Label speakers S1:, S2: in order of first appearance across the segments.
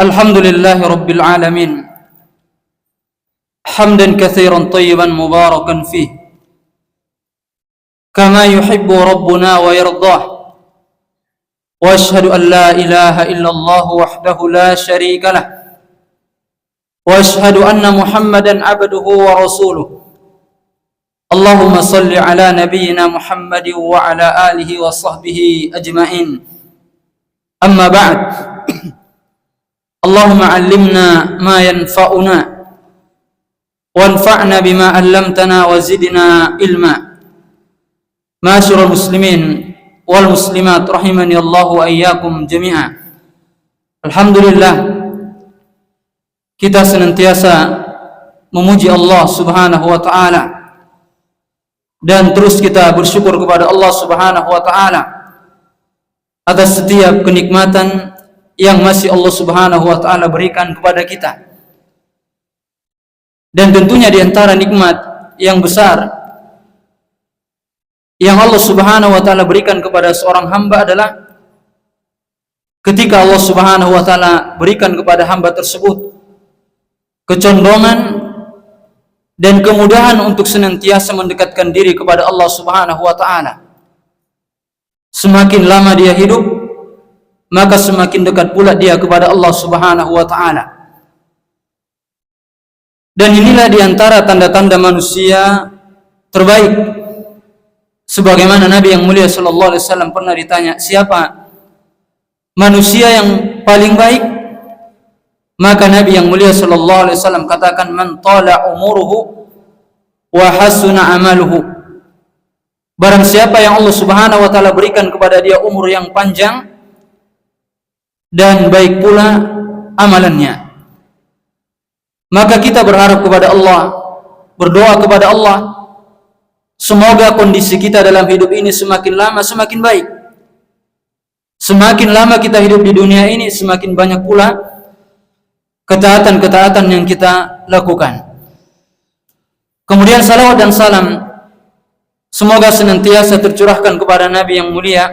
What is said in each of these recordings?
S1: Alhamdulillahi Rabbil Alamin. Hamdan katsiran tayyiban mubarakan fih, kama yuhibbu Rabbuna wa yardah. Wa ashhadu an la ilaha illallah wahdahu la syarika lah. Wa ashhadu anna Muhammadan abduhu wa rasuluh. Allahumma salli ala nabiyyina Muhammadin wa ala alihi wa sahbihi ajma'in. Amma ba'd. Allahumma 'allimna ma yanfa'una wanfa'na bima 'allamtana wa zidna ilma. Ma'asyiral muslimin wal muslimat rahimani Allah wa iyyakum jami'a. Alhamdulillah, kita senantiasa memuji Allah Subhanahu wa taala dan terus kita bersyukur kepada Allah Subhanahu wa taala atas setiap kenikmatan yang masih Allah Subhanahu wa taala berikan kepada kita. Dan tentunya di antara nikmat yang besar yang Allah Subhanahu wa taala berikan kepada seorang hamba adalah ketika Allah Subhanahu wa taala berikan kepada hamba tersebut kecondongan dan kemudahan untuk senantiasa mendekatkan diri kepada Allah Subhanahu wa taala. Semakin lama dia hidup, maka semakin dekat pula dia kepada Allah Subhanahu wa taala. Dan inilah di antara tanda-tanda manusia terbaik. Sebagaimana Nabi yang mulia sallallahu alaihi wasallam pernah ditanya, siapa manusia yang paling baik? Maka Nabi yang mulia sallallahu alaihi wasallam katakan, man tala umuruhu wa hasuna amaluhu. Barang siapa yang Allah Subhanahu wa taala berikan kepada dia umur yang panjang dan baik pula amalannya, maka kita berharap kepada Allah, berdoa kepada Allah, semoga kondisi kita dalam hidup ini semakin lama semakin baik. Semakin lama kita hidup di dunia ini, semakin banyak pula ketaatan-ketaatan yang kita lakukan. Kemudian salawat dan salam semoga senantiasa tercurahkan kepada Nabi yang mulia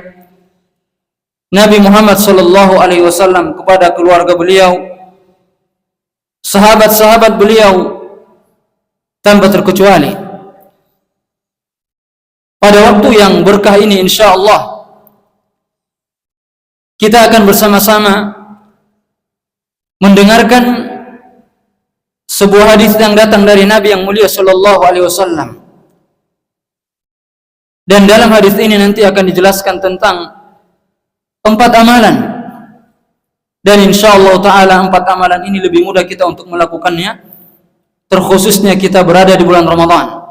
S1: Nabi Muhammad sallallahu alaihi wasallam, kepada keluarga beliau, sahabat-sahabat beliau tanpa terkecuali. Pada waktu yang berkah ini insyaallah kita akan bersama-sama mendengarkan sebuah hadis yang datang dari Nabi yang mulia sallallahu alaihi wasallam. Dan dalam hadis ini nanti akan dijelaskan tentang 4 amalan. Dan insyaallah taala 4 amalan ini lebih mudah kita untuk melakukannya, terkhususnya kita berada di bulan Ramadan.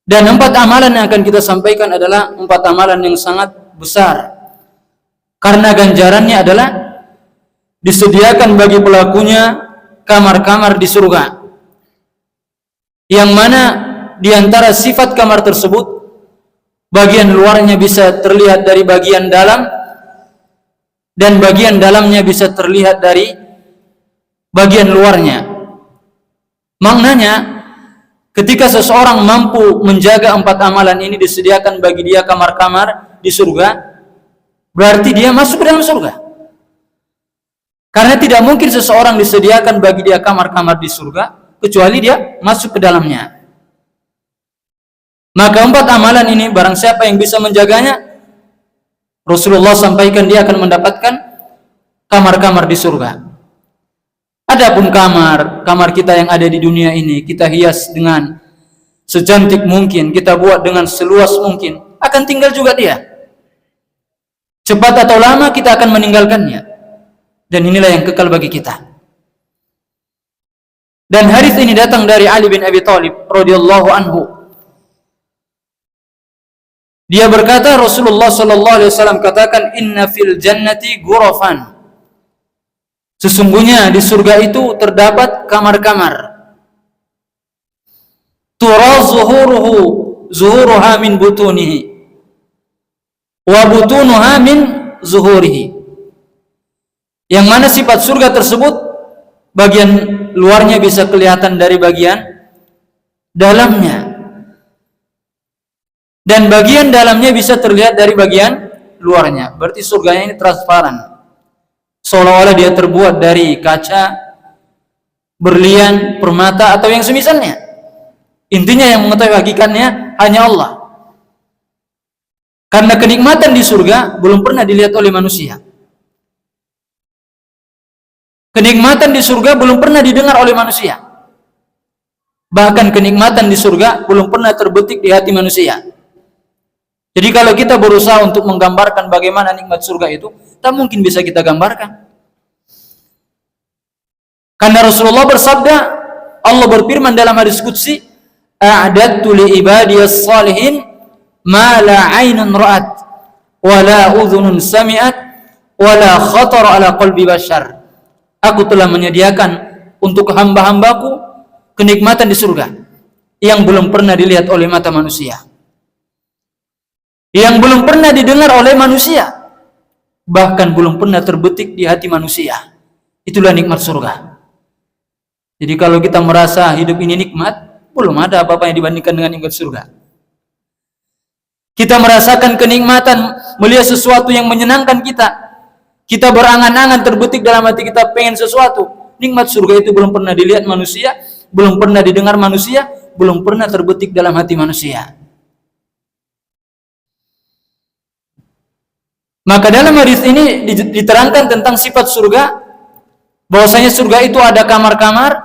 S1: Dan 4 amalan yang akan kita sampaikan adalah 4 amalan yang sangat besar, karena ganjarannya adalah disediakan bagi pelakunya kamar-kamar di surga, yang mana di antara sifat kamar tersebut bagian luarnya bisa terlihat dari bagian dalam, dan bagian dalamnya bisa terlihat dari bagian luarnya. Maknanya, ketika seseorang mampu menjaga 4 amalan ini, disediakan bagi dia kamar-kamar di surga, berarti dia masuk ke dalam surga. Karena tidak mungkin seseorang disediakan bagi dia kamar-kamar di surga kecuali dia masuk ke dalamnya. Maka 4 amalan ini barang siapa yang bisa menjaganya, Rasulullah sampaikan dia akan mendapatkan kamar-kamar di surga. Adapun kamar kita yang ada di dunia ini, kita hias dengan secantik mungkin, kita buat dengan seluas mungkin, akan tinggal juga dia. Cepat atau lama kita akan meninggalkannya. Dan inilah yang kekal bagi kita. Dan hadis ini datang dari Ali bin Abi Thalib radhiyallahu anhu. Dia berkata, Rasulullah sallallahu alaihi wasallam katakan, inna fil jannati ghurafan. Sesungguhnya di surga itu terdapat kamar-kamar. Tura zuhuruha min butunihi wa butunuha min zuhurihi. Yang mana sifat surga tersebut bagian luarnya bisa kelihatan dari bagian dalamnya, dan bagian dalamnya bisa terlihat dari bagian luarnya. Berarti surganya ini transparan, seolah-olah dia terbuat dari kaca, berlian, permata, atau yang semisalnya. Intinya yang mengetahui hakikatnya hanya Allah. Karena kenikmatan di surga belum pernah dilihat oleh manusia. Kenikmatan di surga belum pernah didengar oleh manusia. Bahkan kenikmatan di surga belum pernah terbetik di hati manusia. Jadi kalau kita berusaha untuk menggambarkan bagaimana nikmat surga itu, tak mungkin bisa kita gambarkan. Karena Rasulullah bersabda, Allah berfirman dalam hadis qudsi, "A'dadtu li ibadiyas salihin ma la 'ainun ra'at wa la udhunun sami'at wa la khatara ala qalbi bashar." Aku telah menyediakan untuk hamba-hambaku kenikmatan di surga yang belum pernah dilihat oleh mata manusia, yang belum pernah didengar oleh manusia, bahkan belum pernah terbetik di hati manusia. Itulah nikmat surga. Jadi kalau kita merasa hidup ini nikmat, belum ada apa-apa yang dibandingkan dengan nikmat surga. Kita merasakan kenikmatan melihat sesuatu yang menyenangkan kita. Kita berangan-angan terbetik dalam hati kita pengen sesuatu. Nikmat surga itu belum pernah dilihat manusia, belum pernah didengar manusia, belum pernah terbetik dalam hati manusia. Maka dalam hadis ini diterangkan tentang sifat surga, bahwasanya surga itu ada kamar-kamar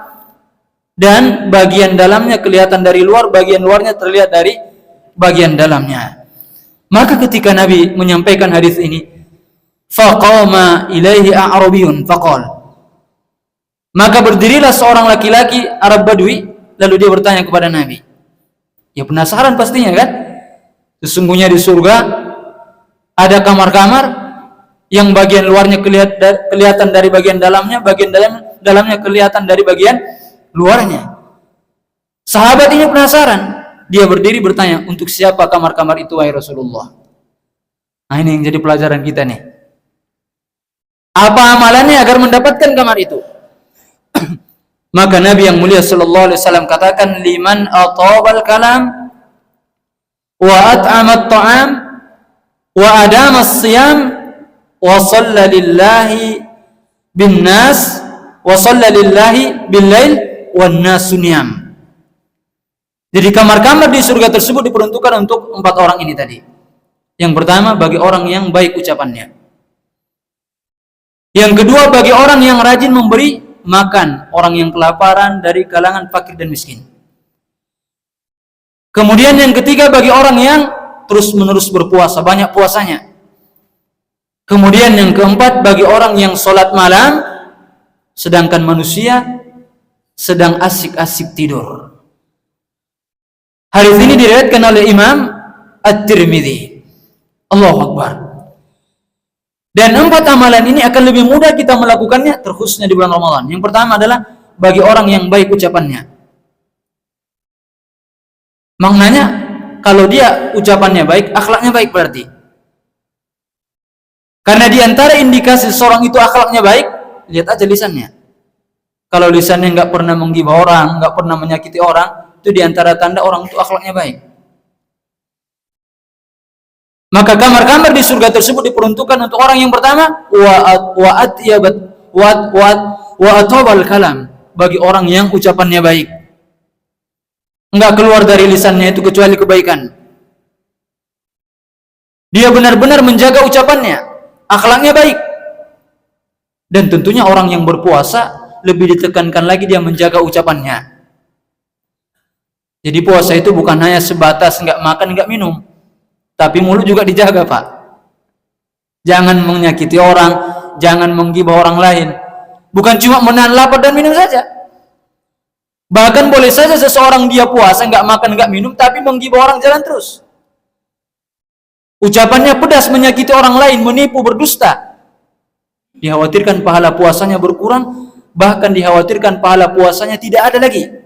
S1: dan bagian dalamnya kelihatan dari luar, bagian luarnya terlihat dari bagian dalamnya. Maka ketika Nabi menyampaikan hadis ini, faqama ilaihi a'rabiyun faqal, maka berdirilah seorang laki-laki Arab Badui, lalu dia bertanya kepada Nabi. Ya penasaran pastinya kan? Sesungguhnya di surga ada kamar-kamar yang bagian luarnya kelihatan dari bagian dalamnya, bagian dalamnya kelihatan dari bagian luarnya. Sahabat ini penasaran, dia berdiri bertanya, untuk siapa kamar-kamar itu wahai Rasulullah? Nah ini yang jadi pelajaran kita nih. Apa amalannya agar mendapatkan kamar itu? Maka Nabi yang mulia sallallahu alaihi wasallam katakan, liman atabal kalam wa at'amat ta'am wa adama as-siyam wa shalla lillahi bin nas wa shalla lillahi bil lail wan nasu niyam. Jadi kamar-kamar di surga tersebut diperuntukkan untuk 4 orang ini tadi. Yang pertama bagi orang yang baik ucapannya. Yang kedua bagi orang yang rajin memberi makan orang yang kelaparan dari kalangan fakir dan miskin. Kemudian yang ketiga bagi orang yang terus-menerus berpuasa, banyak puasanya. Kemudian yang keempat bagi orang yang sholat malam sedangkan manusia sedang asik-asik tidur. Hadis ini diriwayatkan oleh Imam At-Tirmidzi. Allahu Akbar. Dan 4 amalan ini akan lebih mudah kita melakukannya terkhususnya di bulan Ramadan. Yang pertama adalah bagi orang yang baik ucapannya. Maknanya kalau dia ucapannya baik, akhlaknya baik berarti. Karena di antara indikasi seorang itu akhlaknya baik, lihat aja lisannya. Kalau lisannya nggak pernah menggibah orang, nggak pernah menyakiti orang, itu di antara tanda orang itu akhlaknya baik. Maka kamar-kamar di surga tersebut diperuntukkan untuk orang yang pertama wa atobal kalam, bagi orang yang ucapannya baik, enggak keluar dari lisannya itu kecuali kebaikan. Dia benar-benar menjaga ucapannya, akhlaknya baik. Dan tentunya orang yang berpuasa lebih ditekankan lagi dia menjaga ucapannya. Jadi puasa itu bukan hanya sebatas enggak makan, enggak minum, tapi mulut juga dijaga, Pak. Jangan menyakiti orang, jangan menggibah orang lain. Bukan cuma menahan lapar dan minum saja. Bahkan boleh saja seseorang dia puasa, enggak makan, enggak minum, tapi menggibah orang jalan terus. Ucapannya pedas, menyakiti orang lain, menipu, berdusta. Dikhawatirkan pahala puasanya berkurang, bahkan dikhawatirkan pahala puasanya tidak ada lagi.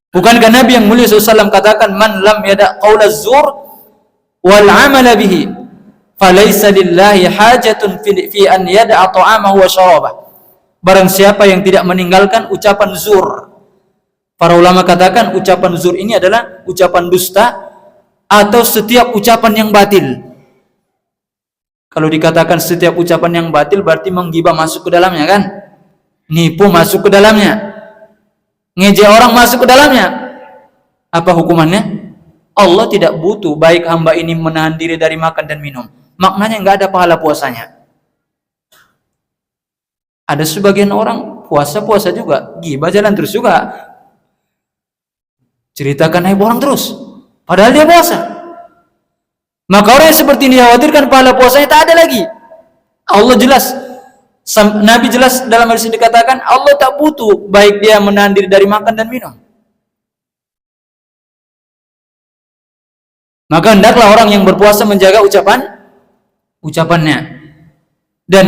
S1: Bukankah Nabi yang mulia SAW katakan, man lam yada' qawla zur wal amala bihi falaysa lillahi hajatun fi an yada'a ta'amahu wa syarabah. Barang siapa yang tidak meninggalkan ucapan zur. Para ulama katakan ucapan zur ini adalah ucapan dusta atau setiap ucapan yang batil. Kalau dikatakan setiap ucapan yang batil berarti menggibah masuk ke dalamnya kan? Nipu masuk ke dalamnya. Ngejek orang masuk ke dalamnya. Apa hukumannya? Allah tidak butuh baik hamba ini menahan diri dari makan dan minum. Maknanya nggak ada pahala puasanya. Ada sebagian orang puasa juga, gibah jalan terus juga. Ceritakan aib orang terus, padahal dia puasa. Maka orang yang seperti ini khawatirkan pahala puasanya tak ada lagi. Allah jelas, Nabi jelas dalam hadis ini dikatakan Allah tak butuh baik dia menahan diri dari makan dan minum. Maka hendaklah orang yang berpuasa menjaga ucapannya. Dan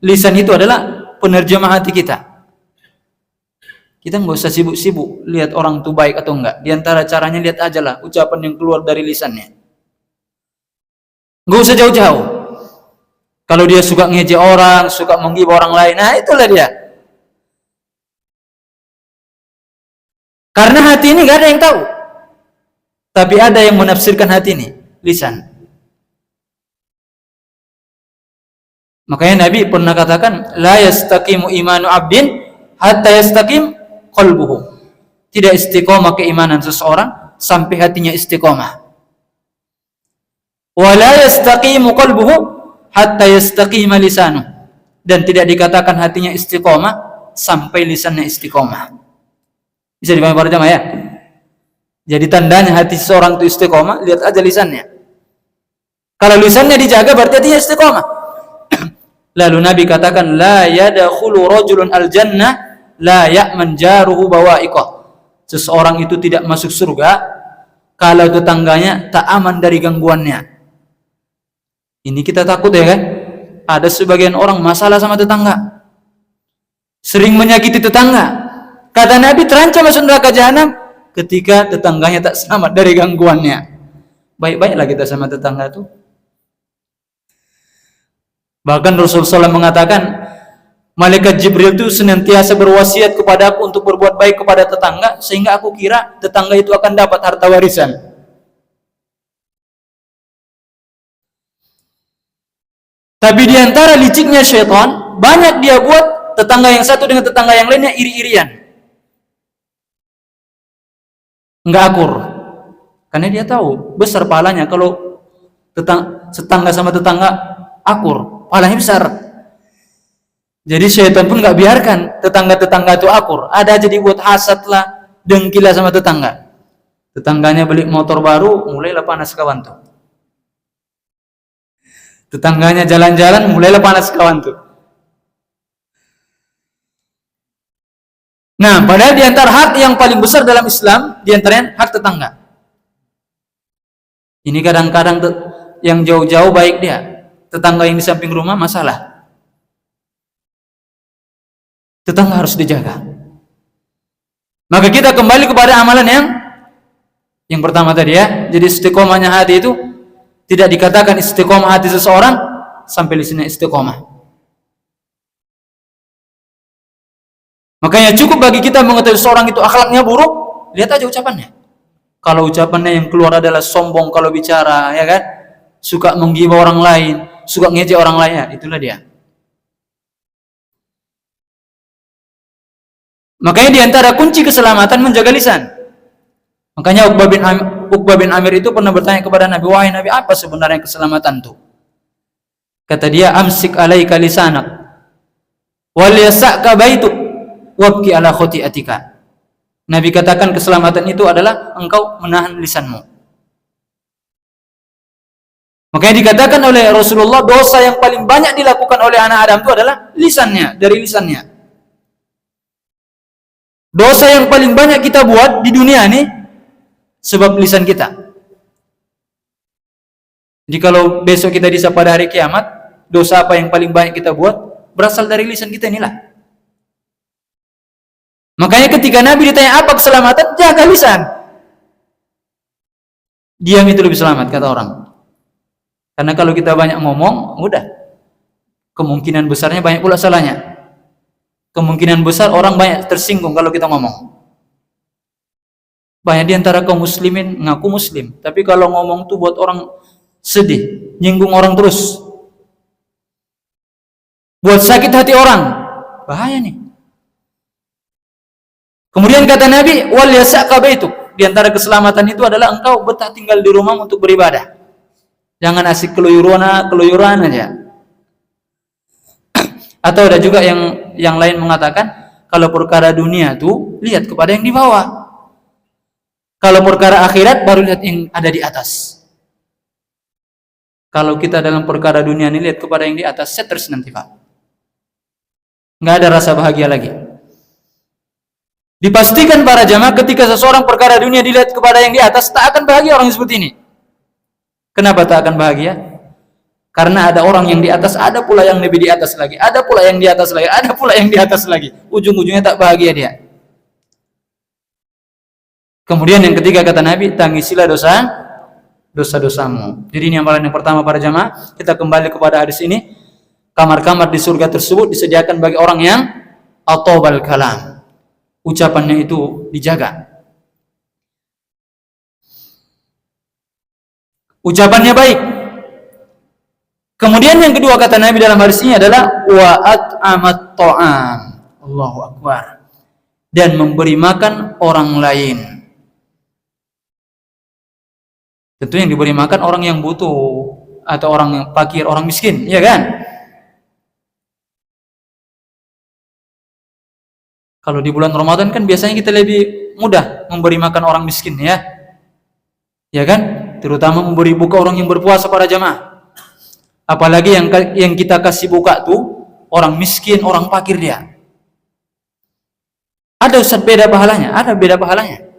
S1: lisan itu adalah penerjemah hati kita. Kita nggak usah sibuk-sibuk lihat orang itu baik atau enggak. Di antara caranya lihat aja lah ucapan yang keluar dari lisannya. Nggak usah jauh-jauh. Kalau dia suka ngejek orang, suka menggibah orang lain, nah itulah dia. Karena hati ini nggak ada yang tahu. Tapi ada yang menafsirkan hati ini, lisan. Makanya Nabi pernah katakan, la yastaqimu imanu abdin hatta yastaqim qalbuhu. Tidak istiqomah keimanan seseorang sampai hatinya istiqomah. Wa la yastaqimu qalbuhu hatta yastaqima lisanuh. Dan tidak dikatakan hatinya istiqomah sampai lisannya istiqomah. Bisa dipahami para jamaah ya? Jadi tandanya hati seorang itu istiqomah, lihat aja lisannya. Kalau lisannya dijaga berarti hatinya istiqomah. Lalu Nabi katakan, la yadkhulu rajulun al-jannah la ya'man jaruhu bawa'iqah. Seseorang itu tidak masuk surga kalau tetangganya tak aman dari gangguannya. Ini kita takut ya kan? Ada sebagian orang masalah sama tetangga, sering menyakiti tetangga. Kata Nabi terancam masuk neraka jahanam ketika tetangganya tak selamat dari gangguannya. Baik-baiklah kita sama tetangga itu. Bahkan Rasulullah SAW mengatakan, malaikat Jibril itu senantiasa berwasiat kepada aku untuk berbuat baik kepada tetangga, sehingga aku kira tetangga itu akan dapat harta warisan. Tapi di antara liciknya syaitan, banyak dia buat tetangga yang satu dengan tetangga yang lainnya iri-irian. Enggak akur. Karena dia tahu besar pahalanya kalau tetangga sama tetangga akur, pahalanya besar. Jadi syaitan pun enggak biarkan tetangga-tetangga itu akur. Ada aja dibuat hasad lah, dengki lah sama tetangga. Tetangganya beli motor baru, mulailah panas kawan tuh. Tetangganya jalan-jalan, mulailah panas kawan tuh. Nah, padahal di antara hak yang paling besar dalam Islam, di antaranya hak tetangga. Ini kadang-kadang yang jauh-jauh baik dia, tetangga yang di samping rumah masalah. Tetangga harus dijaga. Maka kita kembali kepada amalan yang pertama tadi ya. Jadi istiqomahnya hati itu tidak dikatakan istiqomah hati seseorang sampai lisannya istiqomah. Makanya cukup bagi kita mengetahui seorang itu akhlaknya buruk, lihat aja ucapannya. Kalau ucapannya yang keluar adalah sombong kalau bicara, ya kan? Suka menggibah orang lain, suka ngejek orang lain, ya, itulah dia. Makanya di antara kunci keselamatan menjaga lisan. Makanya Uqbah bin Amir itu pernah bertanya kepada Nabi, wahai Nabi, apa sebenarnya keselamatan itu? Kata dia, amsik alaika lisanak wal yasa'ka baituk wabki ala khoti'atika. Nabi katakan keselamatan itu adalah engkau menahan lisanmu. Makanya dikatakan oleh Rasulullah, dosa yang paling banyak dilakukan oleh anak Adam itu adalah lisannya, dari lisannya. Dosa yang paling banyak kita buat di dunia ini sebab lisan kita. Jadi kalau besok kita disapa pada hari kiamat, dosa apa yang paling banyak kita buat berasal dari lisan kita inilah. Makanya ketika Nabi ditanya apa keselamatan, jaga lisan. Diam itu lebih selamat, kata orang. Karena kalau kita banyak ngomong, udah. Kemungkinan besarnya banyak pula salahnya. Kemungkinan besar orang banyak tersinggung kalau kita ngomong. Banyak di antara kaum muslimin ngaku muslim, tapi kalau ngomong tuh buat orang sedih, nyinggung orang terus. buat sakit hati orang. Bahaya nih. Kemudian kata Nabi, wal yasaka baituk. Di antara keselamatan itu adalah engkau betah tinggal di rumah untuk beribadah. Jangan asik keluyuran aja. Atau ada juga yang lain mengatakan, kalau perkara dunia tuh lihat kepada yang di bawah. Kalau perkara akhirat baru lihat yang ada di atas. Kalau kita dalam perkara dunia ini lihat kepada yang di atas, stres nanti Pak. Nggak ada rasa bahagia lagi. Dipastikan para jamaah ketika seseorang perkara dunia dilihat kepada yang di atas, tak akan bahagia orang yang seperti ini. Kenapa tak akan bahagia? Karena ada orang yang di atas, ada pula yang lebih di atas lagi, ada pula yang di atas lagi, ada pula yang di atas lagi. Ujung-ujungnya tak bahagia dia. Kemudian yang ketiga kata Nabi, tangisilah dosa-dosamu. Jadi ini amalan yang pertama para jamaah. Kita kembali kepada hadis ini. Kamar-kamar di surga tersebut disediakan bagi orang yang atobal kalam. Ucapannya itu dijaga. Ucapannya baik. Kemudian yang kedua kata Nabi dalam hadis ini adalah wa at'amat ta'am. Allahu akbar. Dan memberi makan orang lain. Tentu yang diberi makan orang yang butuh atau orang yang fakir, orang miskin, ya kan? Kalau di bulan Ramadan kan biasanya kita lebih mudah memberi makan orang miskin, ya. Ya kan? Terutama memberi buka orang yang berpuasa para jamaah. Apalagi yang kita kasih buka tuh orang miskin, orang fakir dia. Ada Ustaz beda pahalanya? Ada beda pahalanya.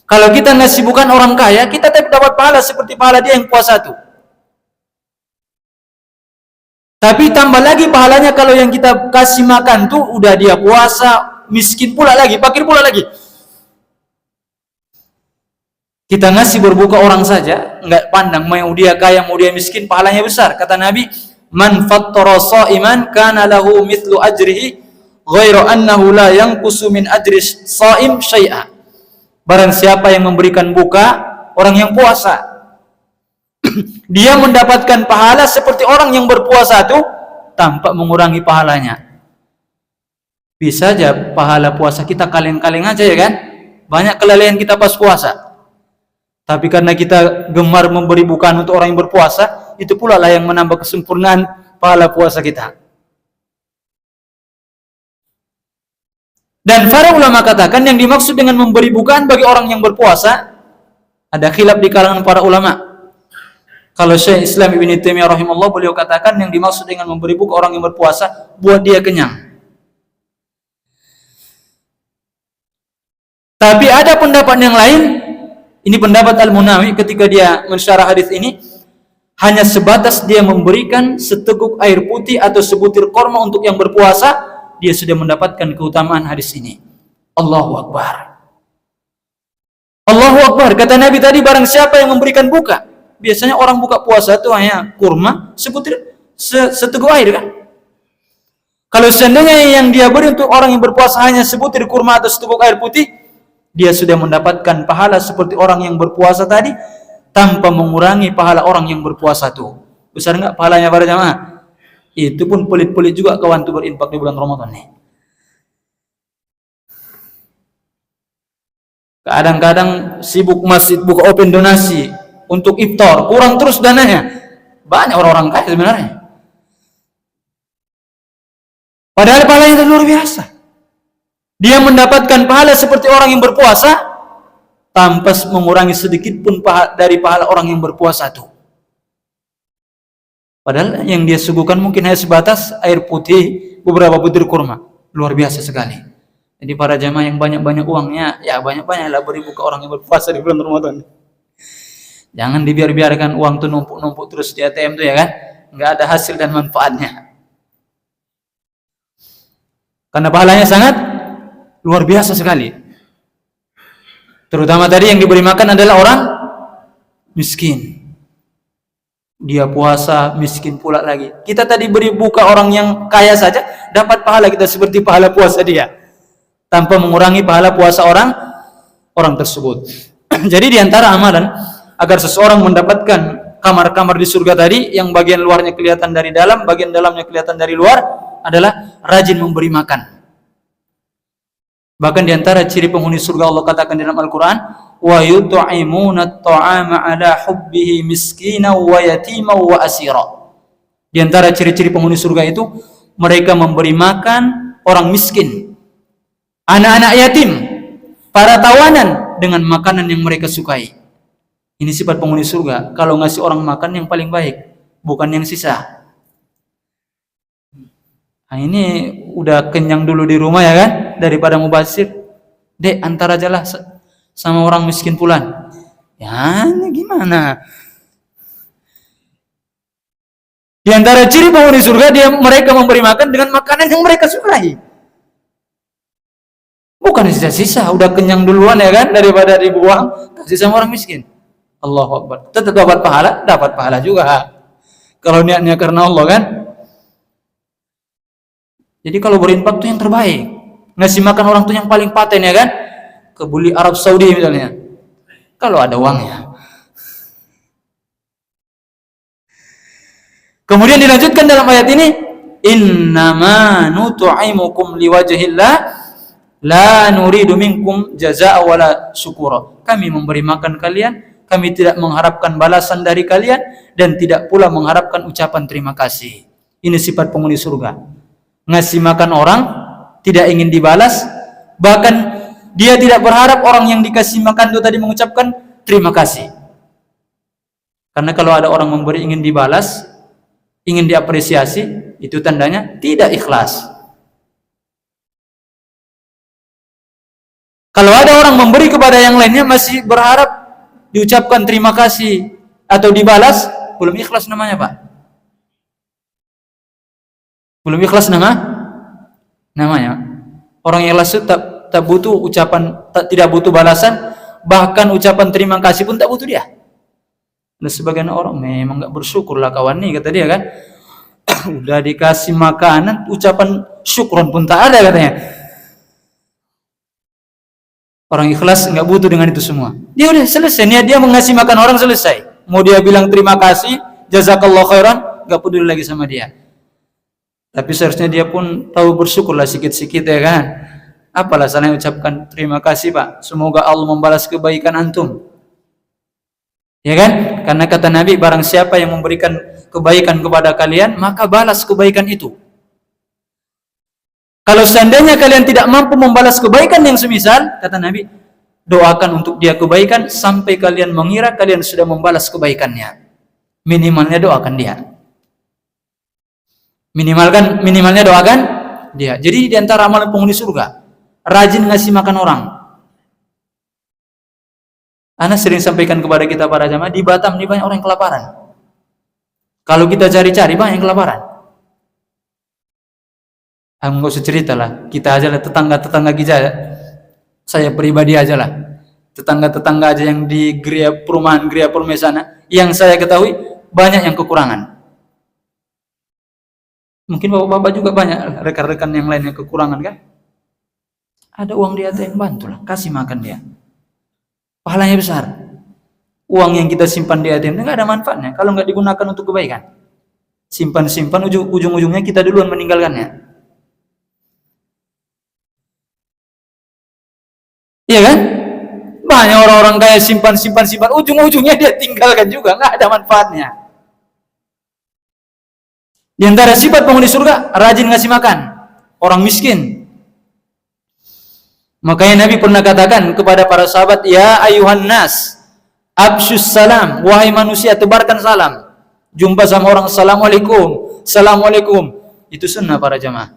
S1: Kalau kita ngasih bukan orang kaya, kita tetap dapat pahala seperti pahala dia yang puasa tuh. Tapi tambah lagi pahalanya kalau yang kita kasih makan tuh udah dia puasa, miskin pula lagi, fakir pula lagi. Kita ngasih berbuka orang saja, enggak pandang mau dia kaya, mau dia miskin, pahalanya besar. Kata Nabi, man fattara sha'iman kana lahu mithlu ajrihi ghairu annahu la yanqusu min ajri shaim syai'a. Barang siapa yang memberikan buka orang yang puasa, dia mendapatkan pahala seperti orang yang berpuasa itu tanpa mengurangi pahalanya. Bisa aja pahala puasa kita kaleng-kaleng aja, ya kan? Banyak kelalaian kita pas puasa. Tapi karena kita gemar memberi bukaan untuk orang yang berpuasa, itu pula lah yang menambah kesempurnaan pahala puasa kita. Dan para ulama katakan yang dimaksud dengan memberi bukaan bagi orang yang berpuasa, ada khilaf di kalangan para ulama. Kalau Syekh Islam Ibnu Taimiyah rahimahullah, beliau katakan yang dimaksud dengan memberi buka orang yang berpuasa, buat dia kenyang. Tapi ada pendapat yang lain, ini pendapat Al-Munawi ketika dia mensyarah hadis ini, hanya sebatas dia memberikan seteguk air putih atau sebutir korma untuk yang berpuasa, dia sudah mendapatkan keutamaan hadis ini. Allahu Akbar. Allahu Akbar. Kata Nabi tadi, barang siapa yang memberikan buka, biasanya orang buka puasa itu hanya kurma, sebutir, seteguk air kan. Kalau seandainya yang dia beri untuk orang yang berpuasa hanya sebutir kurma atau seteguk air putih, dia sudah mendapatkan pahala seperti orang yang berpuasa tadi tanpa mengurangi pahala orang yang berpuasa itu. Besar enggak pahalanya para jamaah? Itu pun pelit-pelit juga kawan tuh berinfak di bulan Ramadan nih. Kadang-kadang sibuk masjid buka open donasi untuk iftar, kurang terus dananya. Banyak orang-orang kaya sebenarnya. Padahal pahalanya itu luar biasa. Dia mendapatkan pahala seperti orang yang berpuasa tanpa mengurangi sedikit pun dari pahala orang yang berpuasa itu. Padahal yang dia suguhkan mungkin hanya sebatas air putih, beberapa butir kurma. Luar biasa sekali. Jadi para jamaah yang banyak-banyak uangnya, ya banyak-banyaklah beri buka orang yang berpuasa di bulan Ramadan. Jangan dibiarkan uang itu numpuk-numpuk terus di ATM tuh, ya kan? Enggak ada hasil dan manfaatnya. Karena pahalanya sangat luar biasa sekali. Terutama tadi yang diberi makan adalah orang miskin. Dia puasa, miskin pula lagi. Kita tadi beri buka orang yang kaya saja, dapat pahala kita seperti pahala puasa dia, tanpa mengurangi pahala puasa orang tersebut. Jadi diantara amalan agar seseorang mendapatkan kamar-kamar di surga tadi, yang bagian luarnya kelihatan dari dalam, bagian dalamnya kelihatan dari luar, adalah rajin memberi makan. Bahkan di antara ciri penghuni surga Allah katakan dalam Al-Quran, wa yut'imuna at-ta'ama ala hubbihi miskina wa yatima wa asira. Di antara ciri-ciri penghuni surga itu, mereka memberi makan orang miskin, anak-anak yatim, para tawanan dengan makanan yang mereka sukai. Ini sifat penghuni surga. Kalau ngasih orang makan yang paling baik, bukan yang sisa. Nah, ini udah kenyang dulu di rumah ya kan, daripada mubazir. Dek, antar aja lah sama orang miskin pulan. Ya, ini gimana? Di antara ciri penghuni surga, mereka memberi makan dengan makanan yang mereka sukai. Bukan sisa-sisa, udah kenyang duluan ya kan, daripada dibuang, kasih sama orang miskin. Allahu Akbar. Tetap dapat pahala juga. Kalau niatnya karena Allah kan. Jadi kalau berinfak itu yang terbaik. Ngasih makan orang tuh yang paling paten ya kan. Kebuli Arab Saudi misalnya. Kalau ada uangnya. Kemudian dilanjutkan dalam ayat ini, innama nut'imukum liwajhillah la nuridu minkum jazaa'a wala syukura. Kami memberi makan kalian, kami tidak mengharapkan balasan dari kalian dan tidak pula mengharapkan ucapan terima kasih. Ini sifat penghuni surga. Ngasih makan orang, tidak ingin dibalas, bahkan dia tidak berharap orang yang dikasih makan itu tadi mengucapkan terima kasih. Karena kalau ada orang memberi ingin dibalas, ingin diapresiasi, itu tandanya tidak ikhlas. Kalau ada orang memberi kepada yang lainnya masih berharap diucapkan terima kasih atau dibalas, belum ikhlas namanya, Pak. Belum ikhlas namanya. Orang yang ikhlas itu tak butuh ucapan, tidak butuh balasan, bahkan ucapan terima kasih pun tak butuh dia. Ada sebagian orang memang enggak bersyukur lah kawan nih, kata dia kan. Udah dikasih makanan, ucapan syukron pun tak ada katanya. Orang ikhlas enggak butuh dengan itu semua. Dia udah selesai, niat dia mengasih makan orang selesai. Mau dia bilang terima kasih, jazakallahu khairan, enggak peduli lagi sama dia. Tapi seharusnya dia pun tahu bersyukurlah sikit-sikit ya kan. Apalah salahnya ucapkan terima kasih Pak, semoga Allah membalas kebaikan antum. Ya kan? Karena kata Nabi, barang siapa yang memberikan kebaikan kepada kalian, maka balas kebaikan itu. Kalau seandainya kalian tidak mampu membalas kebaikan yang semisal, kata Nabi, doakan untuk dia kebaikan sampai kalian mengira kalian sudah membalas kebaikannya. Minimalnya doakan dia. Minimalnya doakan dia. Jadi di antara amalan penghuni surga, rajin ngasih makan orang. Ana sering sampaikan kepada kita para jamaah, di Batam ini banyak orang yang kelaparan. Kalau kita cari-cari banyak yang kelaparan. Enggak usah cerita lah, kita aja lah, tetangga-tetangga kita, saya pribadi aja lah, tetangga-tetangga aja yang di perumahan Gria Purme sana, yang saya ketahui banyak yang kekurangan. Mungkin bapak-bapak juga banyak rekan-rekan yang lain yang kekurangan kan? Ada uang di ATM, bantulah, kasih makan dia. Pahalanya besar. Uang yang kita simpan di ATM nggak ada manfaatnya kalau nggak digunakan untuk kebaikan. Simpan-simpan, ujung-ujungnya kita duluan meninggalkannya. Iya kan? Banyak orang-orang kaya simpan, ujung-ujungnya dia tinggalkan juga, nggak ada manfaatnya. Di antara sifat penghuni surga, rajin ngasih makan orang miskin. Makanya Nabi pernah katakan kepada para sahabat, ya ayuhan nas, absyus salam, wahai manusia tebarkan salam. Jumpa sama orang, assalamualaikum. Itu sunnah para jamaah.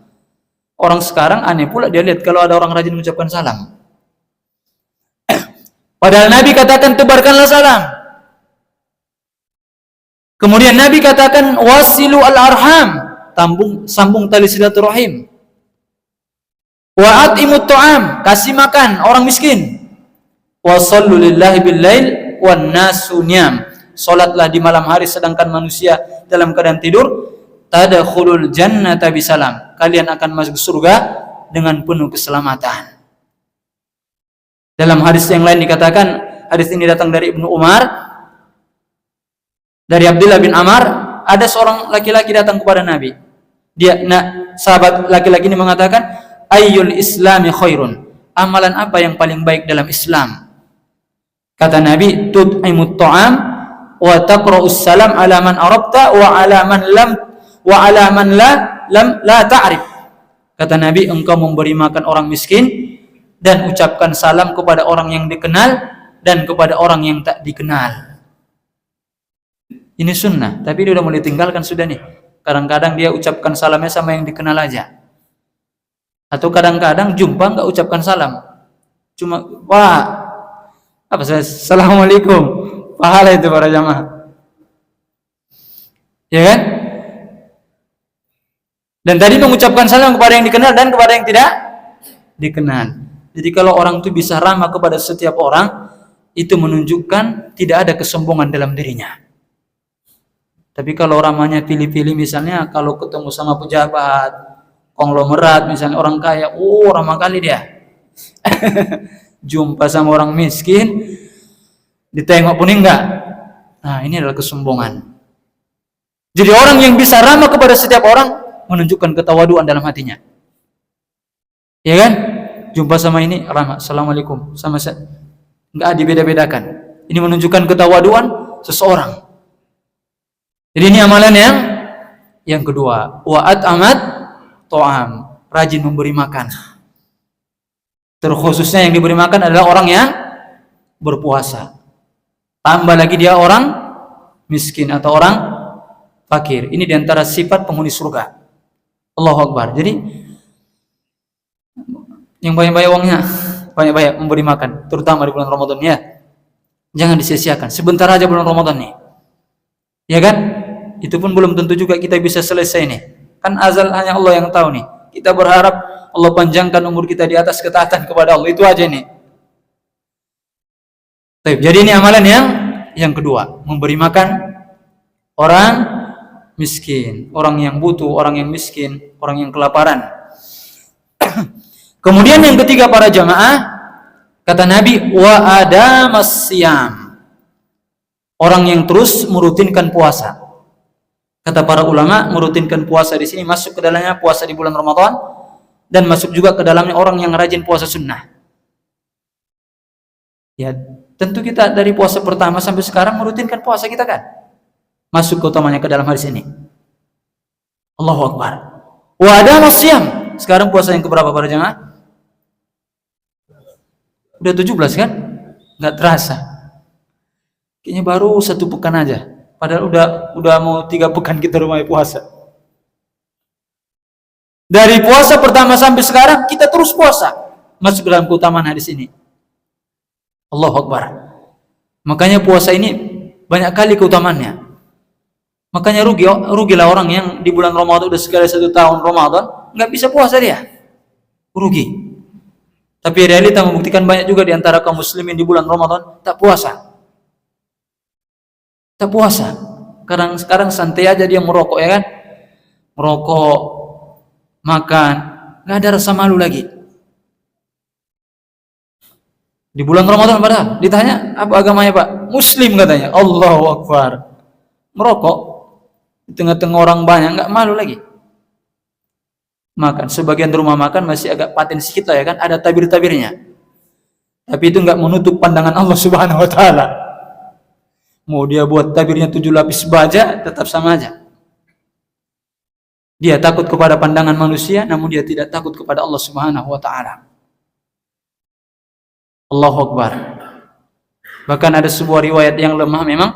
S1: Orang sekarang aneh pula dia lihat kalau ada orang rajin mengucapkan salam. Padahal Nabi katakan tebarkanlah salam. Kemudian Nabi katakan wasilu al-arham, sambung tali silaturahim. Wa at'imut ta'am, kasih makan orang miskin. Wa sallu lillahi bil-lail wan nasu niyam. Salatlah di malam hari sedangkan manusia dalam keadaan tidur. Tadkhulul jannata bisalam. Kalian akan masuk surga dengan penuh keselamatan. Dalam hadis yang lain dikatakan, hadis ini datang dari Ibnu Umar, Dari Abdullah bin Amr, ada seorang laki-laki datang kepada Nabi. Sahabat laki-laki ini mengatakan, ayyul islami khairun? Amalan apa yang paling baik dalam Islam? Kata Nabi, tut'imut ta'am wa taqra'us salam ala man arabta wa ala man la ta'rif. Kata Nabi, engkau memberi makan orang miskin dan ucapkan salam kepada orang yang dikenal dan kepada orang yang tak dikenal. Ini sunnah, tapi dia udah mulai tinggalkan sudah nih. Kadang-kadang dia ucapkan salamnya sama yang dikenal aja. Atau kadang-kadang jumpa nggak ucapkan salam. Cuma, Assalamualaikum. Pahala itu para jamaah. Ya kan? Dan tadi mengucapkan salam kepada yang dikenal dan kepada yang tidak dikenal. Jadi kalau orang itu bisa ramah kepada setiap orang, itu menunjukkan tidak ada kesombongan dalam dirinya. Tapi kalau ramahnya pilih-pilih, misalnya kalau ketemu sama pejabat, konglomerat, misalnya orang kaya, ramah kali dia. Jumpa sama orang miskin, ditengok pun enggak. Nah, ini adalah kesombongan. Jadi orang yang bisa ramah kepada setiap orang menunjukkan ketawaduan dalam hatinya. Ya kan? Jumpa sama ini ramah, assalamualaikum, sama saya. Enggak dibeda-bedakan. Ini menunjukkan ketawaduan seseorang. Jadi ini amalan yang kedua, wa'at amat to'am, rajin memberi makan. Terkhususnya yang diberi makan adalah orang yang berpuasa. Tambah lagi dia orang miskin atau orang fakir. Ini diantara sifat penghuni surga. Allahu Akbar. Jadi yang banyak-banyak uangnya, banyak-banyak memberi makan, terutama di bulan Ramadan ya. Jangan disia-siakan. Sebentar aja bulan Ramadan nih. Ya kan? Itu pun belum tentu juga kita bisa selesai nih. Kan azal hanya Allah yang tahu nih. Kita berharap Allah panjangkan umur kita di atas ketaatan kepada Allah. Itu aja nih. Jadi ini amalan yang kedua, memberi makan orang miskin, orang yang butuh, orang yang miskin, orang yang kelaparan. Kemudian yang ketiga para jamaah, kata Nabi, wa adamas siyam, orang yang terus merutinkan puasa. Kata para ulama, merutinkan puasa di sini masuk ke dalamnya puasa di bulan Ramadan dan masuk juga ke dalamnya orang yang rajin puasa sunnah. Ya, tentu kita dari puasa pertama sampai sekarang merutinkan puasa kita kan. Masuk keutamanya ke dalam hadis ini. Allahu Akbar. Wa adamas siyam. Sekarang puasa yang keberapa para jemaah? Udah 17 kan? Enggak terasa. Kayaknya baru 1 pekan aja. Padahal udah mau 3 pekan kita mulai puasa. Dari puasa pertama sampai sekarang kita terus puasa. Masuk dalam keutamaan hadis ini. Allahu Akbar. Makanya puasa ini banyak kali keutamaannya. Makanya rugilah orang yang di bulan Ramadan udah sekali 1 tahun Ramadan nggak bisa puasa dia. Rugi. Tapi realita membuktikan banyak juga di antara kaum muslimin di bulan Ramadan tak puasa. Tak puasa. Sekarang santai aja dia merokok ya kan? Merokok, makan, nggak ada rasa malu lagi. Di bulan Ramadan padahal ditanya apa agamanya Pak? Muslim katanya. Allahu Akbar. Merokok di tengah-tengah orang banyak nggak malu lagi. Makan sebagian rumah makan masih agak paten sedikit lah ya kan? Ada tabir-tabirnya. Tapi itu nggak menutup pandangan Allah Subhanahu Wa Taala. Mau dia buat tabirnya 7 lapis baja, tetap sama aja. Dia takut kepada pandangan manusia, namun dia tidak takut kepada Allah Subhanahu Wa Taala. Allahu Akbar. Bahkan ada sebuah riwayat yang lemah memang,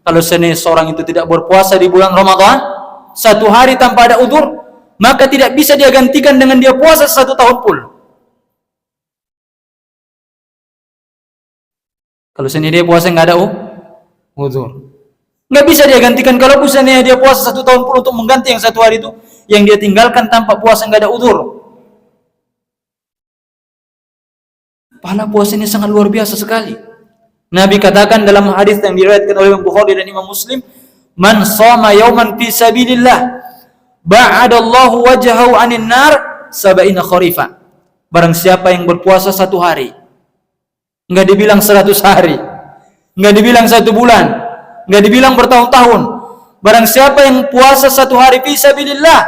S1: kalau seorang itu tidak berpuasa di bulan Ramadan 1 hari tanpa ada udzur, maka tidak bisa dia gantikan dengan dia puasa 1 tahun full. Kalau dia puasa nggak ada udzur, nggak bisa dia gantikan. Kalau misalnya dia puasa 1 tahun full untuk mengganti yang 1 hari itu yang dia tinggalkan tanpa puasa nggak ada udzur. Pahala puasa ini sangat luar biasa sekali. Nabi katakan dalam hadis yang diriwayatkan oleh Imam Bukhari dan Imam Muslim, "Man shoma yauman fi sabilillah, ba'adallahu wajhahu 'anil nar 70 kharifa." Barang siapa yang berpuasa 1 hari, enggak dibilang 100 hari, enggak dibilang 1 bulan, Enggak dibilang bertahun-tahun. Barang siapa yang puasa 1 hari fi sabilillah,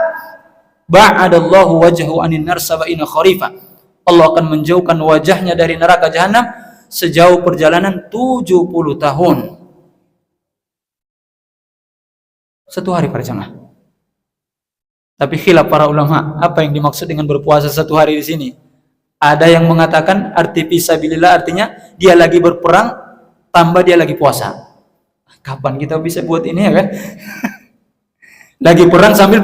S1: ba'adallahu wajhahu anin nar sab'ina kharifa. Allah akan menjauhkan wajahnya dari neraka jahanam sejauh perjalanan 70 tahun. 1 hari para jemaah. Tapi khilaf para ulama, apa yang dimaksud dengan berpuasa 1 hari di sini? Ada yang mengatakan arti fisabilillah artinya dia lagi berperang tambah dia lagi puasa. Kapan kita bisa buat ini ya kan? Lagi perang sambil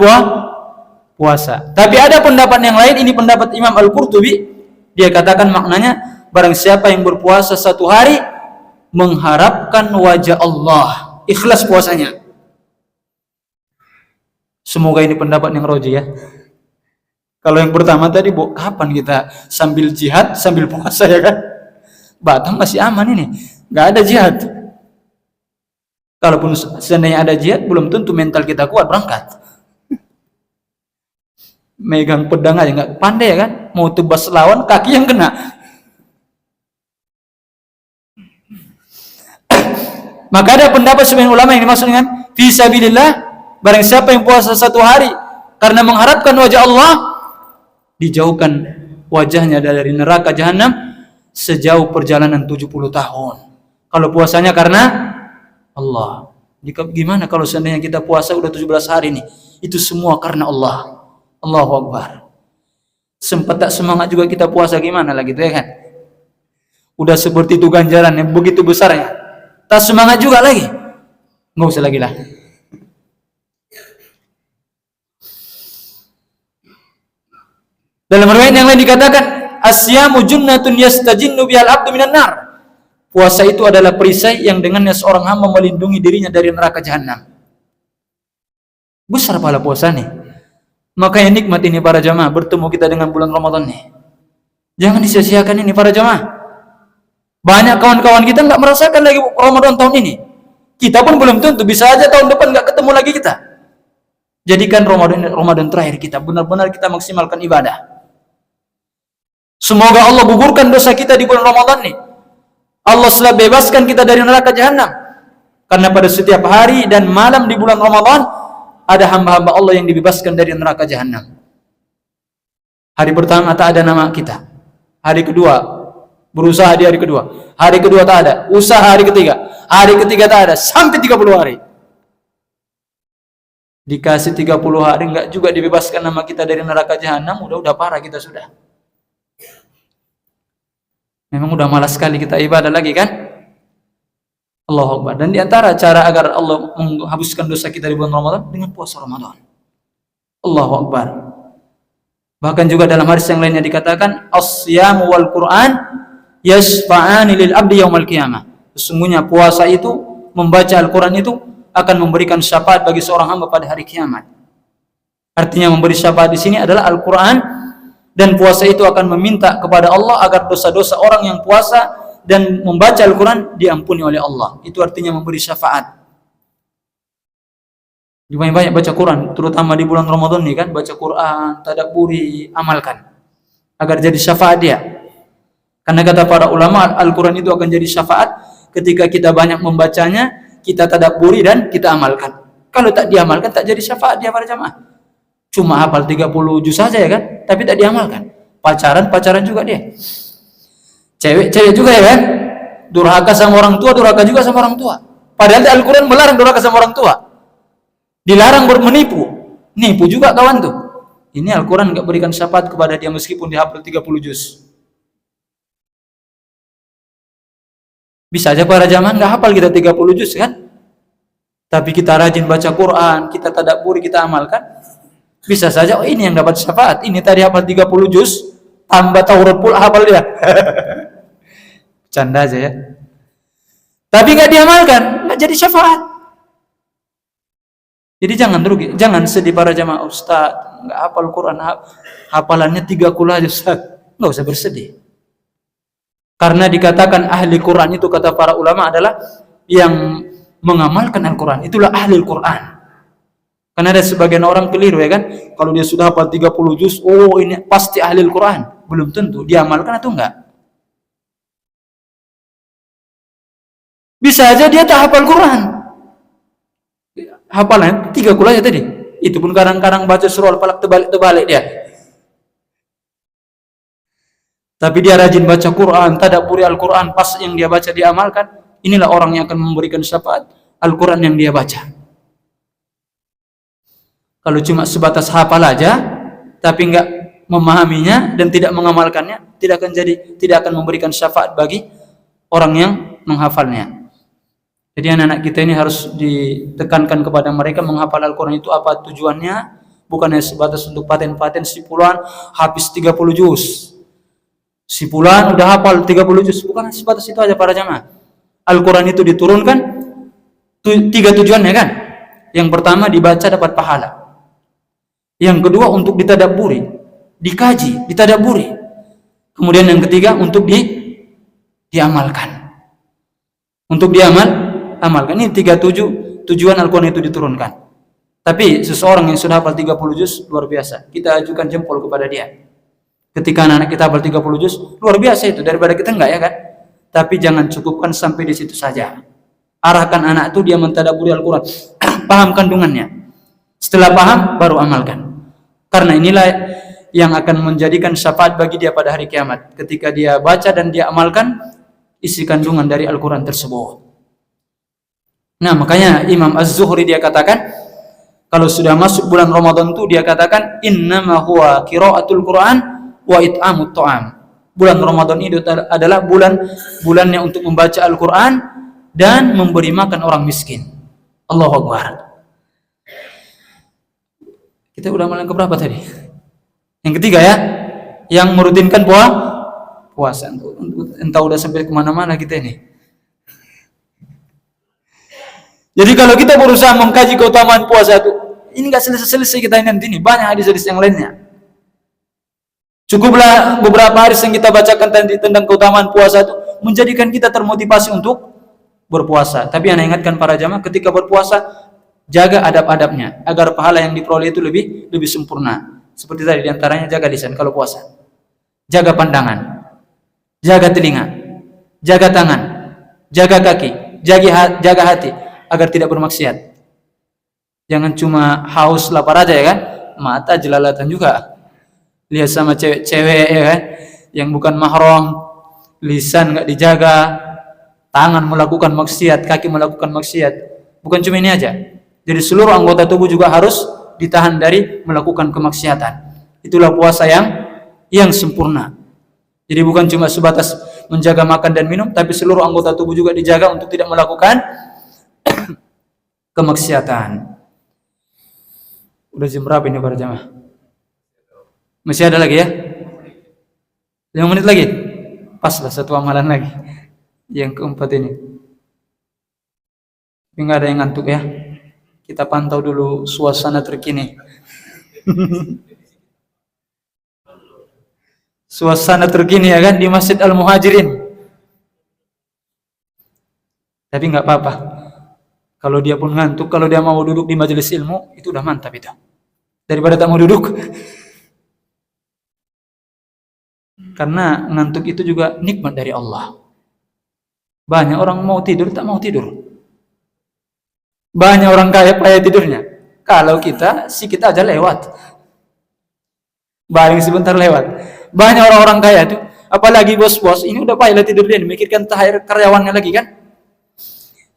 S1: puasa. Tapi ada pendapat yang lain, ini pendapat Imam Al-Qurtubi. Dia katakan maknanya barang siapa yang berpuasa 1 hari mengharapkan wajah Allah, ikhlas puasanya. Semoga ini pendapat yang roji ya. Kalau yang pertama tadi, kapan kita sambil jihad, sambil puasa ya kan? Batam masih aman ini, nggak ada jihad. Kalaupun seandainya ada jihad, belum tentu mental kita kuat berangkat. Megang pedang aja nggak pandai ya kan? Mau tebas lawan, kaki yang kena. Maka ada pendapat sebagian ulama yang dimaksud dengan fisabilillah, barang siapa yang puasa 1 hari karena mengharapkan wajah Allah, dijauhkan wajahnya dari neraka jahanam sejauh perjalanan 70 tahun. Kalau puasanya karena Allah. Gimana kalau seandainya kita puasa udah 17 hari nih, itu semua karena Allah. Allahu Akbar. Sempat tak semangat juga kita puasa, gimana lagi tuh ya kan? Udah seperti itu ganjaran yang begitu besarnya, tak semangat juga lagi. Nggak usah lagi lah. Dalam riwayat yang lain dikatakan, asyamu junnatun yastajinnu bihal abdu minan nar. Puasa itu adalah perisai yang dengannya seorang hamba melindungi dirinya dari neraka jahanam. Besar pahala puasa nih. Makanya nikmat ini para jamaah, bertemu kita dengan bulan Ramadan nih. Jangan disia-siakan ini para jamaah. Banyak kawan-kawan kita nggak merasakan lagi Ramadan tahun ini. Kita pun belum tentu, bisa aja tahun depan nggak ketemu lagi kita. Jadikan Ramadan terakhir kita, benar-benar kita maksimalkan ibadah. Semoga Allah gugurkan dosa kita di bulan Ramadan nih. Allah telah bebaskan kita dari neraka jahanam. Karena pada setiap hari dan malam di bulan Ramadan ada hamba-hamba Allah yang dibebaskan dari neraka jahanam. Hari pertama tak ada nama kita. Hari kedua berusaha di hari kedua. Hari kedua tak ada, usaha hari ketiga. Hari ketiga tak ada, sampai 30 hari. Dikasih 30 hari enggak juga dibebaskan nama kita dari neraka jahanam, udah parah kita sudah. Memang udah malas sekali kita ibadah lagi kan? Allahu Akbar. Dan di antara cara agar Allah menghapuskan dosa kita di bulan Ramadan dengan puasa Ramadan. Allahu Akbar. Bahkan juga dalam hadis yang lainnya dikatakan, as-siyamu wal Qur'an yashfa'ani lil abdi yaumal qiyamah. Sesungguhnya puasa itu, membaca Al-Qur'an itu akan memberikan syafaat bagi seorang hamba pada hari kiamat. Artinya memberi syafaat di sini adalah Al-Qur'an, dan puasa itu akan meminta kepada Allah agar dosa-dosa orang yang puasa dan membaca Al-Quran diampuni oleh Allah. Itu artinya memberi syafaat. Banyak-banyak baca Quran, terutama di bulan Ramadan nih kan, baca Quran, tadabburi, amalkan agar jadi syafaat dia. Karena kata para ulama, Al-Quran itu akan jadi syafaat ketika kita banyak membacanya, kita tadabburi dan kita amalkan. Kalau tak diamalkan, tak jadi syafaat dia para jamaah. Cuma hafal 30 juz saja ya kan, tapi tak diamalkan. Pacaran juga dia. Cewek juga ya kan, durhaka sama orang tua, durhaka juga sama orang tua. Padahal Al-Quran melarang durhaka sama orang tua, dilarang menipu. Nipu juga kawan tuh. Ini Al-Quran enggak berikan syafaat kepada dia meskipun dihafal 30 juz. Bisa aja para jamaah enggak hafal kita 30 juz kan, tapi kita rajin baca Quran, kita tadabburi, kita amalkan, bisa saja ini yang dapat syafaat. Ini tadi hafal 30 juz, tambah Taurat pula hafal dia. Canda aja ya. Tapi nggak diamalkan, nggak jadi syafaat. Jadi jangan rugi, jangan sedih para jamaah. Ustaz, nggak hafal Quran, hafalannya 30 aja Ustaz. Nggak usah bersedih. Karena dikatakan ahli Quran itu, kata para ulama, adalah yang mengamalkan Al-Quran. Itulah ahli Quran. Karena ada sebagian orang keliru ya kan, kalau dia sudah hafal 30 juz, oh ini pasti ahli Al-Quran. Belum tentu, dia amalkan atau enggak. Bisa aja dia tak hafal Quran, hafalan 3 aja tadi. Itu pun kadang-kadang baca surah Al-Falaq terbalik-terbalik dia. Tapi dia rajin baca Quran, tadabburi Al-Quran, pas yang dia baca dia amalkan. Inilah orang yang akan memberikan syafaat Al-Quran yang dia baca. Kalau cuma sebatas hafal aja, tapi enggak memahaminya dan tidak mengamalkannya, tidak akan memberikan syafaat bagi orang yang menghafalnya. Jadi anak-anak kita ini harus ditekankan kepada mereka menghafal Al-Quran itu apa tujuannya, bukan hanya sebatas untuk paten-paten si fulan habis 30 juz. Si fulan udah hafal 30 juz, bukan sebatas itu aja para jamaah. Al-Quran itu diturunkan 3 tujuannya kan. Yang pertama dibaca dapat pahala. Yang kedua untuk ditadabburi, dikaji, ditadabburi. Kemudian yang ketiga untuk diamalkan. Untuk amalkan. Ini 3 tujuan Al-Quran itu diturunkan. Tapi seseorang yang sudah hafal 30 juz luar biasa. Kita ajukan jempol kepada dia. Ketika anak kita hafal 30 juz, luar biasa itu daripada kita enggak ya kan? Tapi jangan cukupkan sampai di situ saja. Arahkan anak itu dia mentadabburi Al-Quran, paham kandungannya. Setelah paham baru amalkan. Karena inilah yang akan menjadikan syafaat bagi dia pada hari kiamat. Ketika dia baca dan dia amalkan isi kandungan dari Al-Quran tersebut. Nah, makanya Imam Az-Zuhri dia katakan, kalau sudah masuk bulan Ramadan itu dia katakan innama huwa qiraatul Quran wa it'amut ta'am. Bulan Ramadan itu adalah bulannya untuk membaca Al-Quran dan memberi makan orang miskin. Allahu Akbar. Kita udah malam keberapa tadi? Yang ketiga ya, yang merutinkan puasa. Entah udah sampai kemana-mana kita ini. Jadi kalau kita berusaha mengkaji keutamaan puasa itu, ini nggak selesai-selesai kita nanti ini. Banyak hadis-hadis yang lainnya. Cukuplah beberapa hadis yang kita bacakan tentang keutamaan puasa itu menjadikan kita termotivasi untuk berpuasa. Tapi yang ingatkan para jamaah ketika berpuasa jaga adab-adabnya agar pahala yang diperoleh itu lebih sempurna. Seperti tadi diantaranya jaga lisan kalau puasa, jaga pandangan, jaga telinga, jaga tangan, jaga kaki, jaga hati agar tidak bermaksiat. Jangan cuma haus lapar aja ya kan, mata jelalatan juga. Lihat sama cewek-cewek ya kan, yang bukan mahram, lisan nggak dijaga, tangan melakukan maksiat, kaki melakukan maksiat. Bukan cuma ini aja. Jadi seluruh anggota tubuh juga harus ditahan dari melakukan kemaksiatan. Itulah puasa yang sempurna. Jadi bukan cuma sebatas menjaga makan dan minum, tapi seluruh anggota tubuh juga dijaga untuk tidak melakukan kemaksiatan. Udah jam berapa ini para jamaah? Masih ada lagi ya? 5 menit lagi? Pas lah, 1 amalan lagi. Yang keempat ini. Tapi nggak ada yang ngantuk ya. Kita pantau dulu suasana terkini. Suasana terkini ya kan di Masjid Al-Muhajirin. Tapi nggak apa-apa. Kalau dia pun ngantuk, kalau dia mau duduk di majelis ilmu, itu udah mantap itu. Daripada tak mau duduk. Karena ngantuk itu juga nikmat dari Allah. Banyak orang mau tidur, tak mau tidur. Banyak orang kaya payah tidurnya. Kalau kita aja lewat. Baring sebentar lewat. Banyak orang-orang kaya itu, apalagi bos-bos, ini udah payah tidur dia, mikirkan THR karyawannya lagi kan.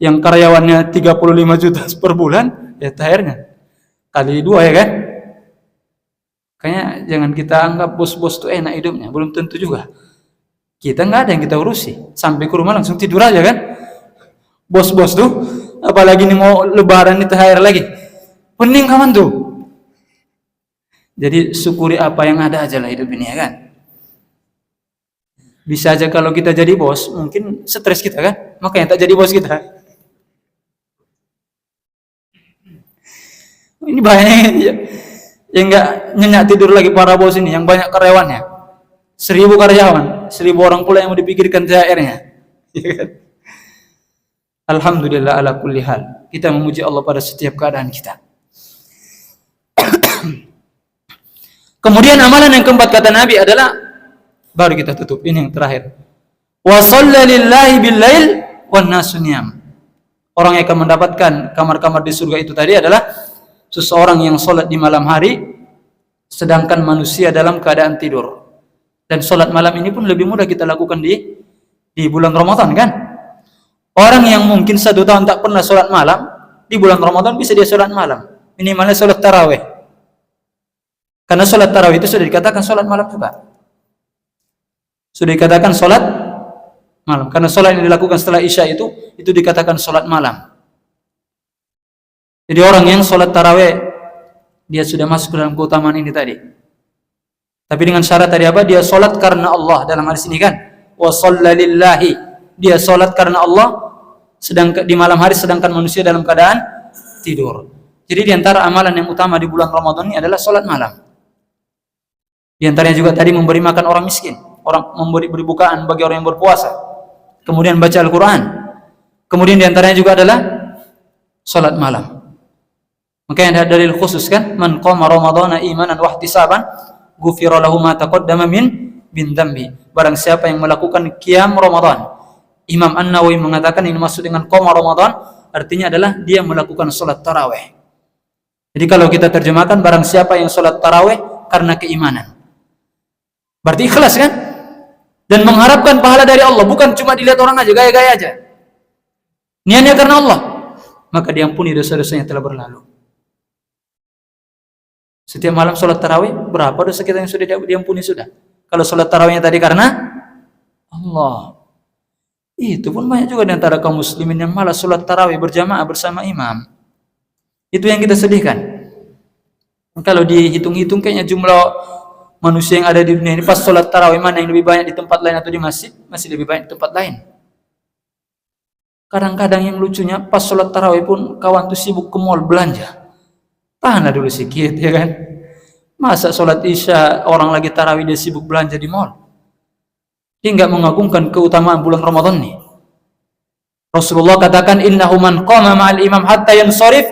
S1: Yang karyawannya 35 juta per bulan, ya THR-nya kali 2 ya kan. Kayaknya jangan kita anggap bos-bos tuh enak hidupnya, belum tentu juga. Kita nggak ada yang kita urusi, sampai ke rumah langsung tidur aja kan. Bos-bos tuh, apalagi nih mau lebaran nih THR lagi, pening kawan tuh. Jadi syukuri apa yang ada aja lah hidup ini ya kan. Bisa aja kalau kita jadi bos, mungkin stres kita kan, makanya tak jadi bos kita. Ini banyak yang nggak nyenyak tidur lagi para bos ini, yang banyak karyawannya. 1000 karyawan, 1000 orang pula yang mau dipikirkan THR-nya. Alhamdulillah ala kulli hal. Kita memuji Allah pada setiap keadaan kita. Kemudian amalan yang keempat kata Nabi adalah, baru kita tutup, ini yang terakhir. Wa shalla lillahi bil lail wan nasu niyam. orang yang akan mendapatkan kamar-kamar di surga itu tadi adalah seseorang yang sholat di malam hari sedangkan manusia dalam keadaan tidur. Dan sholat malam ini pun lebih mudah kita lakukan di bulan Ramadan, kan? Orang yang mungkin 1 tahun tak pernah sholat malam, di bulan Ramadan bisa dia sholat malam. Minimalnya sholat tarawih. Karena sholat tarawih itu sudah dikatakan sholat malam juga. Sudah dikatakan sholat malam. Karena sholat yang dilakukan setelah Isya itu dikatakan sholat malam. Jadi orang yang sholat tarawih, dia sudah masuk dalam keutamaan ini tadi. Tapi dengan syarat tadi apa? Dia sholat karena Allah dalam hadis ini, kan? Wa shalla lillahi. Dia sholat karena Allah sedangkan di malam hari, sedangkan manusia dalam keadaan tidur. Jadi di antara amalan yang utama di bulan Ramadan ini adalah sholat malam. Di antaranya juga tadi memberi makan orang miskin, orang memberi bukaan bagi orang yang berpuasa, kemudian baca Al-Quran, kemudian di antaranya juga adalah sholat malam. Makanya ada dalil khusus, kan? Man qama ramadhana imanan wa ihtisaban ghufira lahu ma taqaddama min dhanbi. Barang siapa yang melakukan qiyam Ramadan, Imam An-Nawawi mengatakan ini maksud dengan qama Ramadan artinya adalah dia melakukan sholat tarawih. Jadi kalau kita terjemahkan, barang siapa yang sholat tarawih karena keimanan, berarti ikhlas, kan? Dan mengharapkan pahala dari Allah, bukan cuma dilihat orang aja, gaya-gaya aja. Niatnya karena Allah, maka diampuni dosa-dosanya telah berlalu. Setiap malam sholat tarawih, berapa dosa kita yang sudah diampuni sudah? Kalau sholat tarawihnya tadi karena Allah. Itu pun banyak juga di antara kaum muslimin yang malah sholat tarawih berjamaah bersama imam. Itu yang kita sedihkan. Kalau dihitung-hitung kayaknya jumlah manusia yang ada di dunia ini pas sholat tarawih mana yang lebih banyak di tempat lain atau di masjid? Masih lebih banyak di tempat lain. Kadang-kadang yang lucunya pas sholat tarawih pun kawan tuh sibuk ke mall belanja. Tahanlah dulu sedikit, ya kan? Masa sholat isya orang lagi tarawih dia sibuk belanja di mall? Dia enggak mengagungkan keutamaan bulan Ramadan nih. Rasulullah katakan, innahu man qama ma'al imam hatta yansharif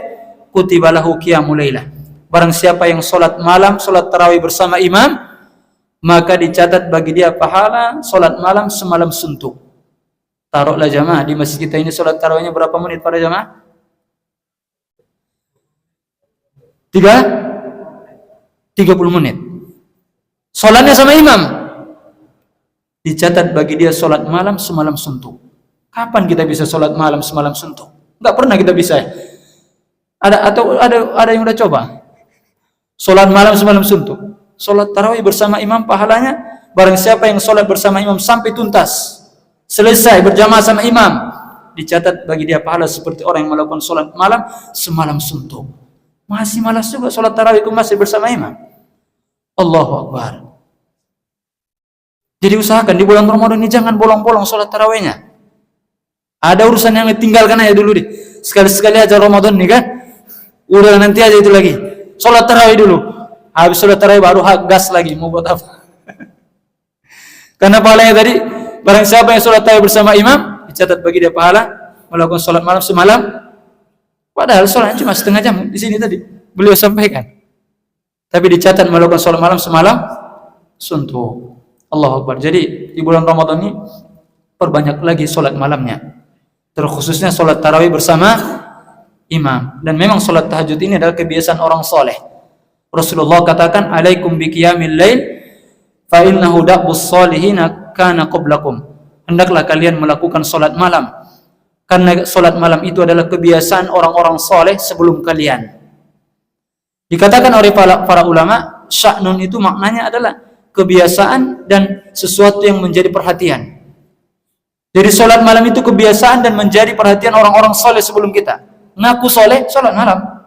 S1: kutiba lahu qiyamul lailah. Barang siapa yang sholat malam, sholat tarawih bersama imam, maka dicatat bagi dia pahala sholat malam semalam suntuk. Taruhlah jamaah di masjid kita ini sholat tarawihnya berapa menit para jamaah? 30 menit. Sholatnya sama imam, dicatat bagi dia sholat malam semalam suntuk. Kapan kita bisa sholat malam semalam suntuk? Enggak pernah kita bisa. Ada yang udah coba? Sholat malam semalam suntuk. Sholat tarawih bersama imam pahalanya, barang siapa yang sholat bersama imam sampai tuntas, selesai berjamaah sama imam, dicatat bagi dia pahala seperti orang yang melakukan sholat malam semalam suntuk. Masih malas juga sholat tarawih masih bersama imam. Allahu Akbar. Jadi usahakan di bulan Ramadan ini jangan bolong-bolong sholat tarawihnya. Ada urusan yang ditinggalkan aja dulu deh. Sekali-sekali aja Ramadan nih, kan? Udah nanti aja itu lagi. Sholat tarawih dulu. Habis sholat tarawih baru gas lagi. Mau buat apa? Karena pahalanya tadi, barang siapa yang sholat tarawih bersama imam, dicatat bagi dia pahala melakukan sholat malam semalam. Padahal sholatnya cuma setengah jam. Di sini tadi beliau sampaikan. Tapi dicatat melakukan sholat malam semalam suntuk. Allahu Akbar. Jadi di bulan Ramadan ini perbanyak lagi sholat malamnya. Terkhususnya sholat tarawih bersama imam. Dan memang sholat tahajud ini adalah kebiasaan orang soleh. Rasulullah katakan, alaikum biqiyamil lail fa innahu da'bus solihina kana qablakum. Hendaklah kalian melakukan sholat malam, karena sholat malam itu adalah kebiasaan orang-orang soleh sebelum kalian. Dikatakan oleh para ulama, sya'nun itu maknanya adalah kebiasaan dan sesuatu yang menjadi perhatian. Jadi sholat malam itu kebiasaan dan menjadi perhatian orang-orang soleh sebelum kita. Ngaku soleh, sholat malam.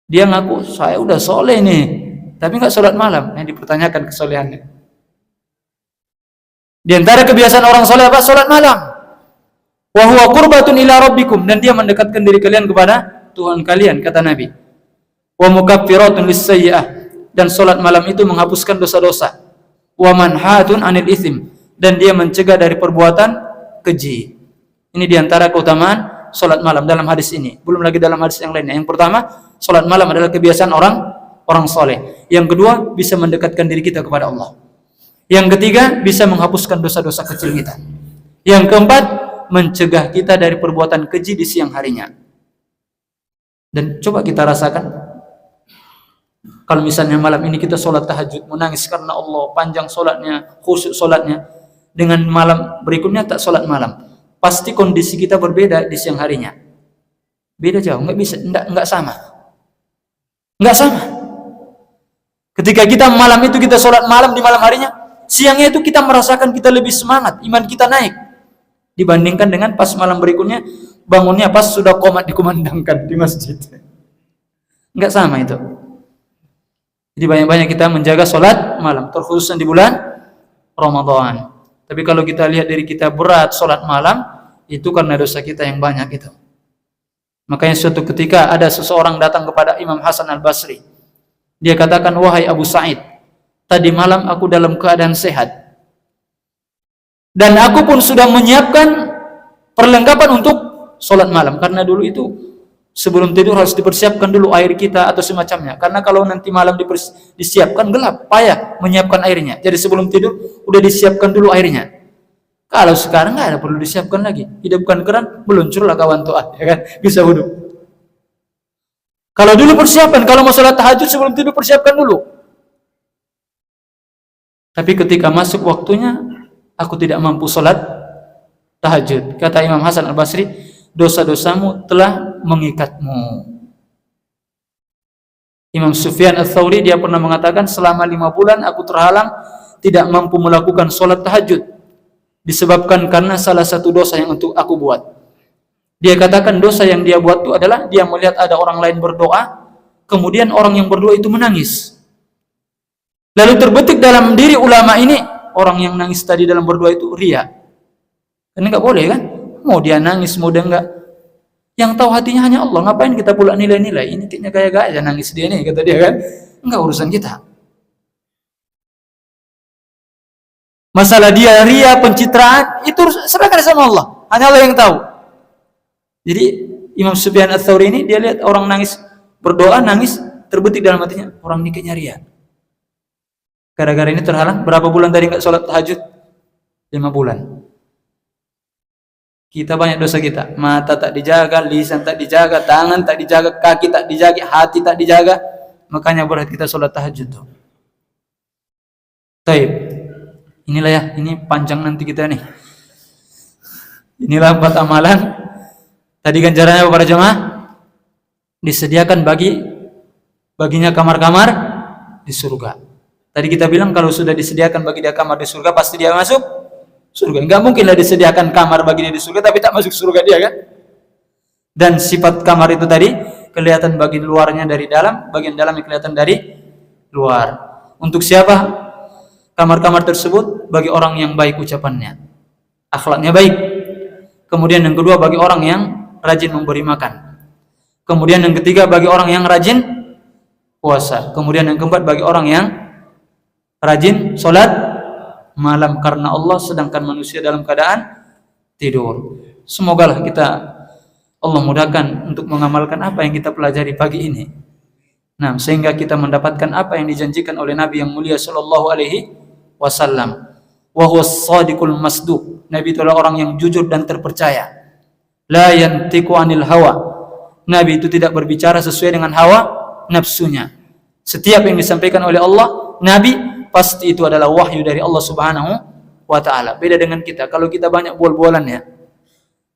S1: Dia ngaku, saya udah soleh nih, tapi nggak sholat malam. Yang dipertanyakan kesolehannya. Di antara kebiasaan orang soleh apa? Sholat malam. Wa huwa qurbatun ila rabbikum, dan dia mendekatkan diri kalian kepada Tuhan kalian, kata Nabi. Wa mukaffiratun lis-sayyi'ah, dan sholat malam itu menghapuskan dosa-dosa. Wa manhatun anil itsm, dan dia mencegah dari perbuatan keji. Ini diantara keutamaan sholat malam dalam hadis ini. Belum lagi dalam hadis yang lainnya. Yang pertama, sholat malam adalah kebiasaan orang soleh. Yang kedua, bisa mendekatkan diri kita kepada Allah. Yang ketiga, bisa menghapuskan dosa-dosa kecil kita. Yang keempat, mencegah kita dari perbuatan keji di siang harinya. Dan coba kita rasakan, kalau misalnya malam ini kita sholat tahajud, menangis karena Allah, panjang sholatnya, khusyuk sholatnya, dengan malam berikutnya tak sholat malam, pasti kondisi kita berbeda di siang harinya. Beda jauh, nggak bisa, nggak sama. Nggak sama. Ketika kita malam itu kita sholat malam di malam harinya, siangnya itu kita merasakan kita lebih semangat, iman kita naik dibandingkan dengan pas malam berikutnya bangunnya pas sudah qomat dikumandangkan di masjid. Nggak sama itu. Jadi banyak-banyak kita menjaga sholat malam, terkhususnya di bulan Ramadan. Tapi kalau kita lihat dari kita berat sholat malam, itu karena dosa kita yang banyak itu. Makanya suatu ketika ada seseorang datang kepada Imam Hasan Al-Basri. Dia katakan, wahai Abu Sa'id, tadi malam aku dalam keadaan sehat. Dan aku pun sudah menyiapkan perlengkapan untuk sholat malam. Karena dulu itu sebelum tidur harus dipersiapkan dulu air kita atau semacamnya. Karena kalau nanti malam disiapkan gelap, payah menyiapkan airnya. Jadi sebelum tidur udah disiapkan dulu airnya. Kalau sekarang nggak ada perlu disiapkan lagi. Hidupkan keran, meluncurlah kawan tuh, ya kan? Bisa wudhu. Kalau dulu persiapan, kalau mau sholat tahajud sebelum tidur persiapkan dulu. Tapi ketika masuk waktunya, aku tidak mampu sholat tahajud. Kata Imam Hasan Al-Basri, dosa-dosamu telah mengikatmu. Imam Sufyan Ats-Tsauri dia pernah mengatakan, selama 5 bulan aku terhalang tidak mampu melakukan sholat tahajud. Disebabkan karena salah satu dosa yang untuk aku buat. Dia katakan dosa yang dia buat itu adalah dia melihat ada orang lain berdoa, kemudian orang yang berdoa itu menangis. Lalu terbetik dalam diri ulama ini, orang yang nangis tadi dalam berdoa itu riya. Ini enggak boleh kan? Mau dia nangis, mau dia enggak. Yang tahu hatinya hanya Allah. Ngapain kita pula nilai-nilai? Ini kayaknya gaya-gaya aja nangis dia nih, kata dia kan. Enggak urusan kita. Masalah dia riya, pencitraan, itu serahkan sama Allah. Hanya Allah yang tahu. Jadi Imam Sufyan Ats-Tsauri ini dia lihat orang nangis, berdoa nangis, terbetik dalam hatinya, orang ini kayaknya riya. Gara-gara ini terhalang, berapa bulan tadi enggak sholat tahajud? 5 bulan. Kita banyak dosa kita. Mata tak dijaga, lisan tak dijaga, tangan tak dijaga, kaki tak dijaga, hati tak dijaga. Makanya berat kita sholat tahajud tuh. Baik. Inilah ya, ini panjang nanti kita nih. Inilah 4 amalan. Tadi ganjarannya apa para jemaah? Disediakan baginya kamar-kamar di surga. Tadi kita bilang kalau sudah disediakan bagi dia kamar di surga, pasti dia masuk surga. Enggak mungkinlah disediakan kamar bagi dia di surga tapi tak masuk surga dia kan? Dan sifat kamar itu tadi kelihatan bagian luarnya dari dalam, bagian dalamnya kelihatan dari luar. Untuk siapa kamar-kamar tersebut? Bagi orang yang baik ucapannya, akhlaknya baik. Kemudian yang kedua bagi orang yang rajin memberi makan. Kemudian yang ketiga bagi orang yang rajin puasa. Kemudian yang keempat bagi orang yang rajin sholat malam karena Allah, sedangkan manusia dalam keadaan tidur. Semogalah kita Allah mudahkan untuk mengamalkan apa yang kita pelajari pagi ini. Nah, sehingga kita mendapatkan apa yang dijanjikan oleh Nabi yang mulia sallallahu alaihi wasallam. Wa huwas shadiqul masduq. Nabi itu adalah orang yang jujur dan terpercaya. La yantiqu anil hawa. Nabi itu tidak berbicara sesuai dengan hawa nafsunya. Setiap yang disampaikan oleh Allah, Nabi pasti itu adalah wahyu dari Allah Subhanahu wa taala. Beda dengan kita. Kalau kita banyak bual-bualan ya.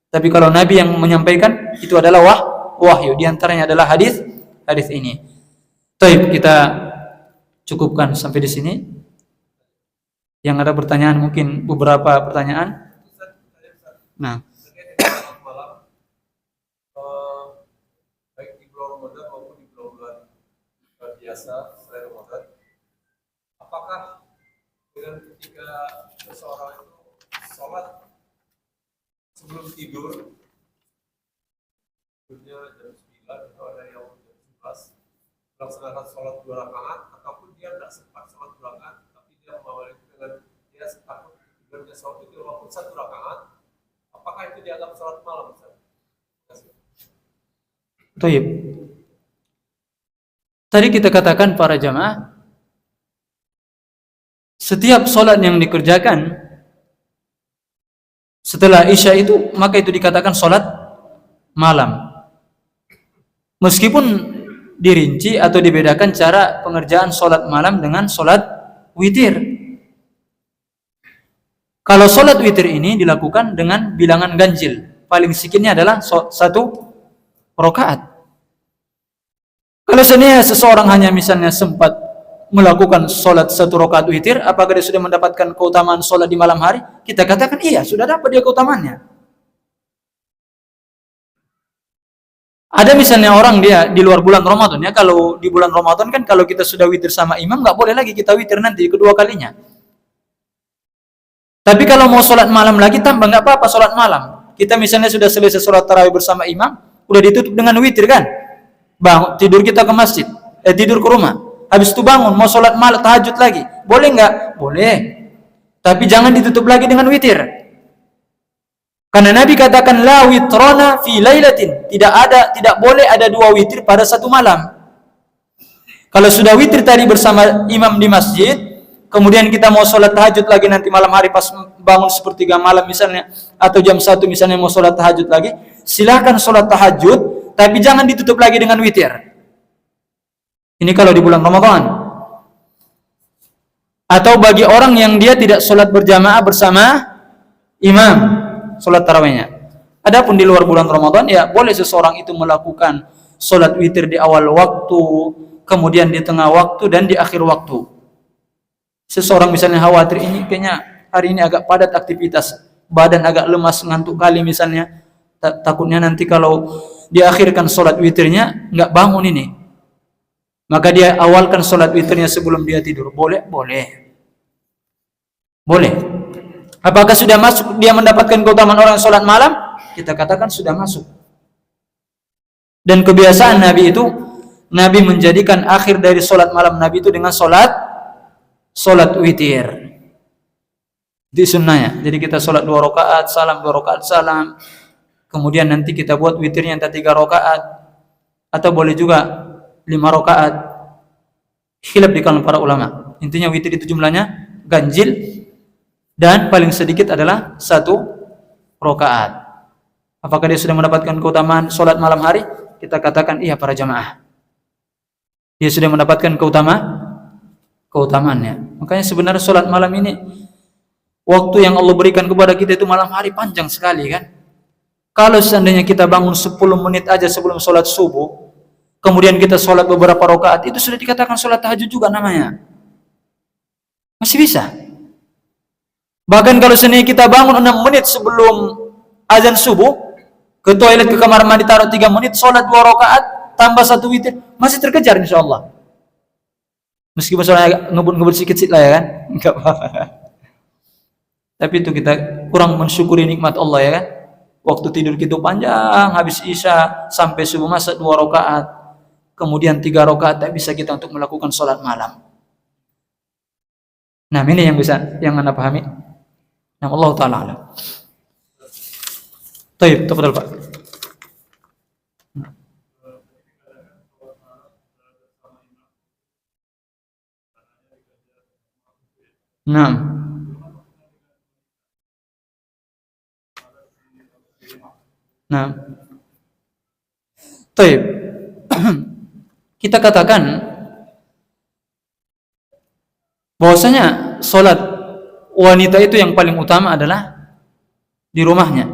S1: Tapi kalau Nabi yang menyampaikan itu adalah wahyu. Di antaranya adalah hadis ini. Baik, kita cukupkan sampai di sini. Yang ada pertanyaan mungkin beberapa pertanyaan. Nah,
S2: baik di bulan Ramadan maupun di bulan biasa selain Ramadan, apakah dengan ketika seseorang itu sholat sebelum tidur, tidurnya jam 9 atau ada yang jam 11, melaksanakan sholat 2 rakaat, ataupun dia tidak sempat sholat 2 rakaat, tapi dia mengawali dengan dia takut tidurnya sholat itu walaupun 1 rakaat, apakah itu dianggap sholat malam?
S1: Baik. Tadi kita katakan para jamaah, setiap sholat yang dikerjakan setelah Isya itu, maka itu dikatakan sholat malam. Meskipun dirinci atau dibedakan cara pengerjaan sholat malam dengan sholat witir. Kalau sholat witir ini dilakukan dengan bilangan ganjil, paling sedikitnya adalah 1 rakaat. Kalau seandainya seseorang hanya misalnya sempat melakukan sholat 1 rakaat witir, apakah dia sudah mendapatkan keutamaan sholat di malam hari? Kita katakan iya, sudah dapat dia keutamaannya. Ada misalnya orang dia di luar bulan Ramadan ya, kalau di bulan Ramadan kan kalau kita sudah witir sama imam nggak boleh lagi kita witir nanti kedua kalinya. Tapi kalau mau sholat malam lagi tambah nggak apa-apa sholat malam. Kita misalnya sudah selesai sholat tarawih bersama imam, udah ditutup dengan witir kan? Bangun tidur kita ke masjid, tidur ke rumah. Habis itu bangun mau sholat malam tahajud lagi, boleh nggak? Boleh. Tapi jangan ditutup lagi dengan witir. Karena Nabi katakan la witrona fi lailatin, tidak boleh ada 2 witir pada satu malam. Kalau sudah witir tadi bersama imam di masjid, kemudian kita mau sholat tahajud lagi nanti malam hari pas bangun sepertiga malam misalnya, atau jam 1 misalnya mau sholat tahajud lagi, silakan sholat tahajud, tapi jangan ditutup lagi dengan witir. Ini kalau di bulan Ramadan. Atau bagi orang yang dia tidak sholat berjamaah bersama imam, sholat tarawihnya. Adapun di luar bulan Ramadan, ya boleh seseorang itu melakukan sholat witir di awal waktu, kemudian di tengah waktu, dan di akhir waktu. Seseorang misalnya khawatir ini kayaknya hari ini agak padat aktivitas, badan agak lemas, ngantuk kali misalnya, takutnya nanti kalau diakhirkan sholat witirnya nggak bangun ini, maka dia awalkan sholat witirnya sebelum dia tidur. Boleh? Boleh. Apakah sudah masuk dia mendapatkan keutamaan orang sholat malam? Kita katakan sudah masuk. Dan kebiasaan Nabi itu, Nabi menjadikan akhir dari sholat malam Nabi itu dengan sholat witir. Di sunnahnya. Jadi kita sholat 2 rakaat, salam 2 rakaat, salam. Kemudian nanti kita buat witirnya entah 3 rakaat, atau boleh juga 5 rakaat. Khilaf di kalangan para ulama. Intinya witir itu jumlahnya ganjil, dan paling sedikit adalah 1 rakaat. Apakah dia sudah mendapatkan keutamaan sholat malam hari? Kita katakan iya para jamaah. Dia sudah mendapatkan keutamaannya. Makanya sebenarnya sholat malam ini, waktu yang Allah berikan kepada kita itu malam hari panjang sekali kan. Kalau seandainya kita bangun 10 menit aja sebelum sholat subuh, kemudian kita sholat beberapa rakaat, itu sudah dikatakan sholat tahajud juga namanya. Masih bisa. Bahkan kalau seandainya kita bangun 6 menit sebelum azan subuh, ke toilet, ke kamar mandi, taruh 3 menit, sholat 2 rakaat, tambah 1 witir, masih terkejar insyaAllah. Meskipun sholatnya agak ngebut-ngebut sedikit lah ya kan, enggak apa-apa. Tapi itu kita kurang mensyukuri nikmat Allah ya kan. Waktu tidur kita panjang, habis Isya sampai subuh masa 2 rakaat, kemudian 3 rakaat tak bisa kita untuk melakukan sholat malam. Nah ini yang Anda pahami. Nah, Allah Ta'ala alam. Taib, tafadhal Pak. Nah. Nah. Taib. Kita katakan bahwasanya sholat wanita itu yang paling utama adalah di rumahnya,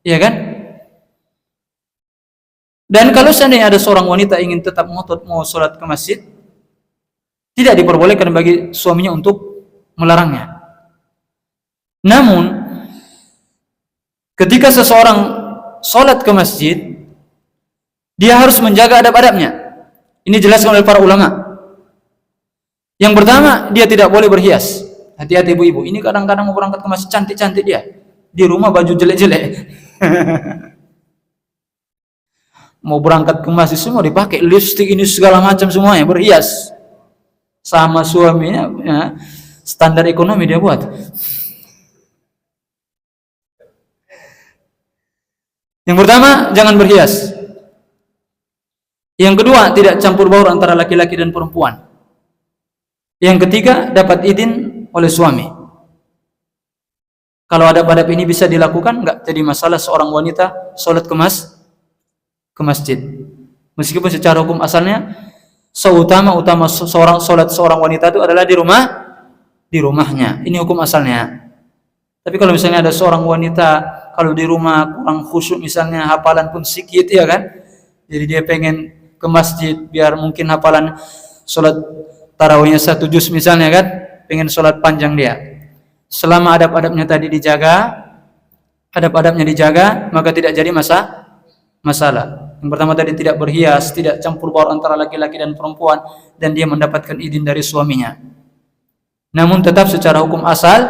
S1: iya kan? Dan kalau seandainya ada seorang wanita ingin tetap ngotot mau sholat ke masjid, tidak diperbolehkan bagi suaminya untuk melarangnya. Namun, ketika seseorang sholat ke masjid, dia harus menjaga adab-adabnya. Ini dijelaskan oleh para ulama. Yang pertama, dia tidak boleh berhias. Hati-hati ibu-ibu, ini kadang-kadang mau berangkat ke masjid cantik-cantik dia, di rumah baju jelek-jelek. Mau berangkat ke masjid semua dipakai lipstik ini segala macam semuanya, berhias. Sama suaminya, ya, standar ekonomi dia buat. Yang pertama, jangan berhias. Yang kedua, tidak campur baur antara laki-laki dan perempuan. Yang ketiga, dapat izin oleh suami. Kalau adab-adab ini bisa dilakukan, enggak jadi masalah seorang wanita sholat ke masjid. Meskipun secara hukum asalnya seutama seorang wanita itu adalah di rumahnya. Ini hukum asalnya. Tapi kalau misalnya ada seorang wanita kalau di rumah kurang khusyuk, misalnya hafalan pun sedikit, ya kan? Jadi dia pengen ke masjid biar mungkin hafalan sholat tarawihnya 1 juz misalnya, kan? Pengen sholat panjang dia. Selama adab-adabnya tadi dijaga, maka tidak jadi masalah. Yang pertama tadi tidak berhias, tidak campur baur antara laki-laki dan perempuan, dan dia mendapatkan izin dari suaminya. Namun tetap secara hukum asal,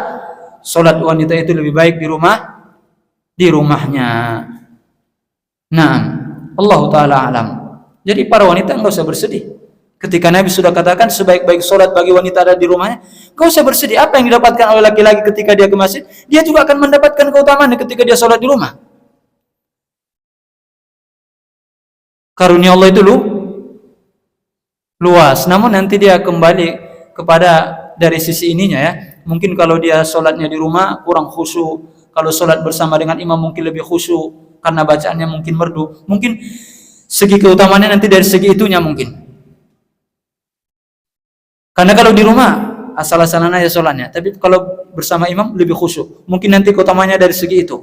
S1: sholat wanita itu lebih baik di rumahnya. Nah, Allah Ta'ala alam. Jadi para wanita enggak usah bersedih. Ketika Nabi sudah katakan sebaik-baik sholat bagi wanita ada di rumahnya, enggak usah bersedih. Apa yang didapatkan oleh laki-laki ketika dia ke masjid, dia juga akan mendapatkan keutamaan ketika dia sholat di rumah. Karunia Allah itu luas. Namun nanti dia kembali kepada dari sisi ininya, ya. Mungkin kalau dia sholatnya di rumah kurang khusyuk, kalau sholat bersama dengan imam mungkin lebih khusyuk karena bacaannya mungkin merdu. Mungkin segi keutamaannya nanti dari segi itunya mungkin. Karena kalau di rumah asal-asalan aja sholatnya, tapi kalau bersama imam lebih khusyuk. Mungkin nanti keutamaannya dari segi itu.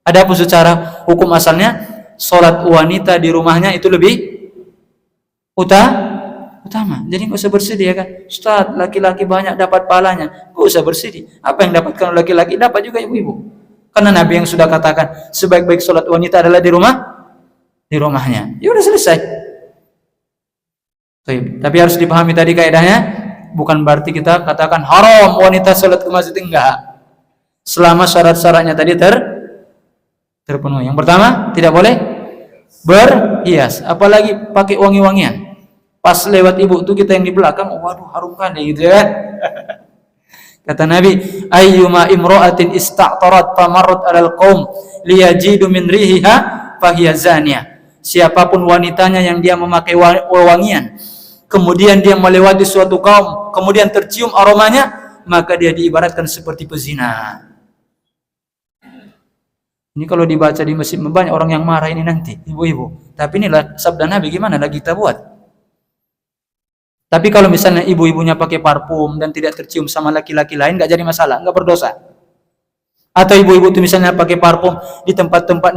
S1: Adapun secara hukum asalnya, sholat wanita di rumahnya itu lebih utama. Jadi nggak usah bersedih, ya kan? Ustaz, laki-laki banyak dapat pahalanya. Nggak usah bersedih. Apa yang dapatkan laki-laki dapat juga ibu-ibu. Karena Nabi yang sudah katakan sebaik-baik sholat wanita adalah di rumahnya. Ya udah selesai. Tapi harus dipahami tadi kaidahnya. Bukan berarti kita katakan haram wanita sholat ke masjid, enggak. Selama syarat-syaratnya tadi terpenuhi. Yang pertama, tidak boleh berhias, apalagi pakai wangi-wangian. Pas lewat ibu tuh kita yang di belakang, waduh harum kan gitu, ya. Kata Nabi, ayyuma imra'atin ista'tarat famarrat 'alal qaum liyajidu min rihiha fahiya zaniyah. Siapapun wanitanya yang dia memakai wangian, kemudian dia melewati suatu kaum, kemudian tercium aromanya, maka dia diibaratkan seperti pezina. Ini kalau dibaca di masjid banyak orang yang marah ini nanti, ibu-ibu. Tapi inilah sabda Nabi, gimana lagi kita buat? Tapi kalau misalnya ibu-ibunya pakai parfum dan tidak tercium sama laki-laki lain, nggak jadi masalah, nggak berdosa. Atau ibu-ibu itu misalnya pakai parfum di tempat-tempat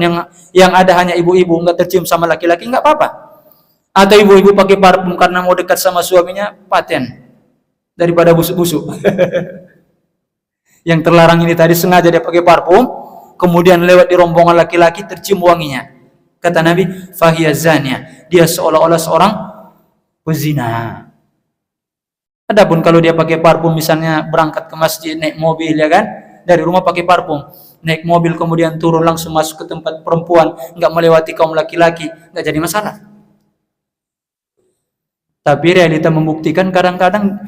S1: yang ada hanya ibu-ibu, nggak tercium sama laki-laki, nggak apa-apa. Atau ibu-ibu pakai parfum karena mau dekat sama suaminya, paten daripada busuk-busuk. Yang terlarang ini tadi sengaja dia pakai parfum, kemudian lewat di rombongan laki-laki tercium wanginya. Kata Nabi, fahiya zaniyah, dia seolah-olah seorang pezina. Adapun kalau dia pakai parfum, misalnya berangkat ke masjid naik mobil, ya kan, dari rumah pakai parfum, naik mobil kemudian turun langsung masuk ke tempat perempuan, nggak melewati kaum laki-laki, nggak jadi masalah. Tapi realita membuktikan kadang-kadang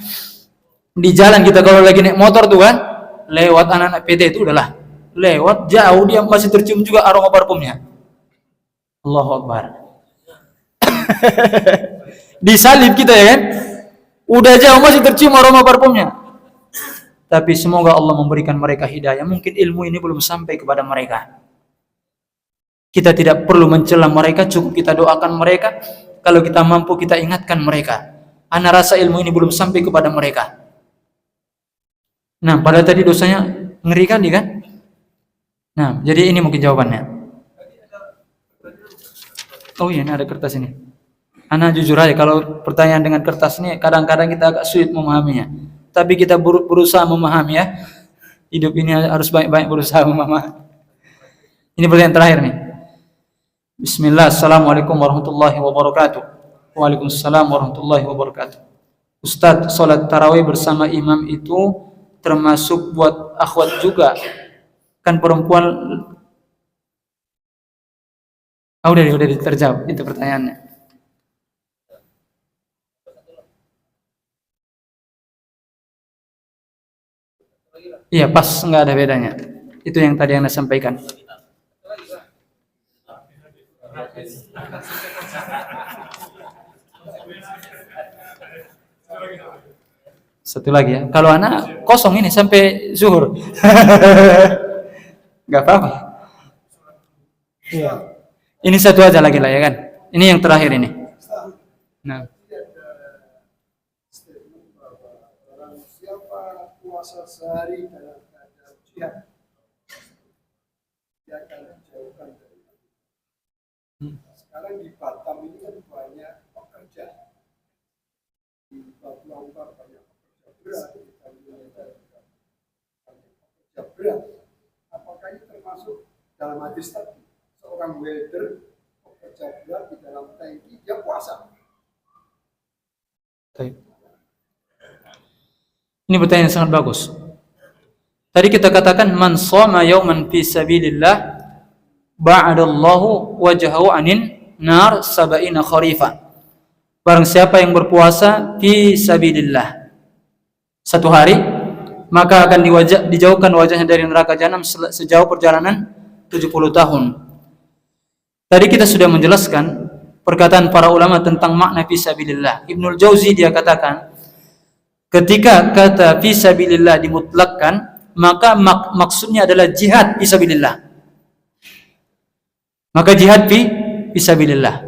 S1: di jalan kita kalau lagi naik motor tuh kan, lewat anak-anak PT itu udahlah, lewat jauh dia masih tercium juga aroma parfumnya. Allahu Akbar. Disalib kita, ya kan? Udah jauh masih tercium aroma parfumnya. Tapi semoga Allah memberikan mereka hidayah. Mungkin ilmu ini belum sampai kepada mereka. Kita tidak perlu mencela mereka, cukup kita doakan mereka. Kalau kita mampu, kita ingatkan mereka. Ana rasa ilmu ini belum sampai kepada mereka. Nah, pada tadi dosanya ngeri kali kan? Nah, jadi ini mungkin jawabannya. Oh iya, ini ada kertas ini. Ana jujur aja, kalau pertanyaan dengan kertas ini kadang-kadang kita agak sulit memahaminya. Tapi kita berusaha memahami, ya. Hidup ini harus banyak-banyak berusaha memahami. Ini pertanyaan terakhir nih. Bismillah, Assalamualaikum warahmatullahi wabarakatuh. Waalaikumsalam warahmatullahi wabarakatuh. Ustadz, sholat tarawih bersama imam itu termasuk buat akhwat juga? Kan perempuan. Udah terjawab itu pertanyaannya. Iya, pas, nggak ada bedanya. Itu yang tadi Anda sampaikan. Satu lagi, ya. Kalau anak kosong ini sampai zuhur. Nggak apa-apa. Iya. Ini satu aja lagi lah ya kan. Ini yang terakhir ini. Nah.
S3: Barang siapa puasa sehari dalam keadaan jihad, dia akan dijauhkan dari api. Sekarang di Batam ini kan banyak pekerja, di Papua Utara banyak pekerja berat, di Kalimantan juga banyak pekerja berat. Apakah ini termasuk dalam hadis tadi seorang welder pekerja berat di dalam tangki dia puasa?
S1: Ini pertanyaan yang sangat bagus. Tadi kita katakan man shoma yauman fi sabilillah ba'adallahu wajhahu anin nar sab'ina kharifan. Barang siapa yang berpuasa fi sabilillah satu hari, maka akan dijauhkan wajahnya dari neraka jahanam sejauh perjalanan 70 tahun. Tadi kita sudah menjelaskan perkataan para ulama tentang makna fi sabilillah. Ibnul Jauzi dia katakan, ketika kata fi sabilillah dimutlakkan, maka maksudnya adalah jihad fi sabilillah. Maka jihad fi sabilillah.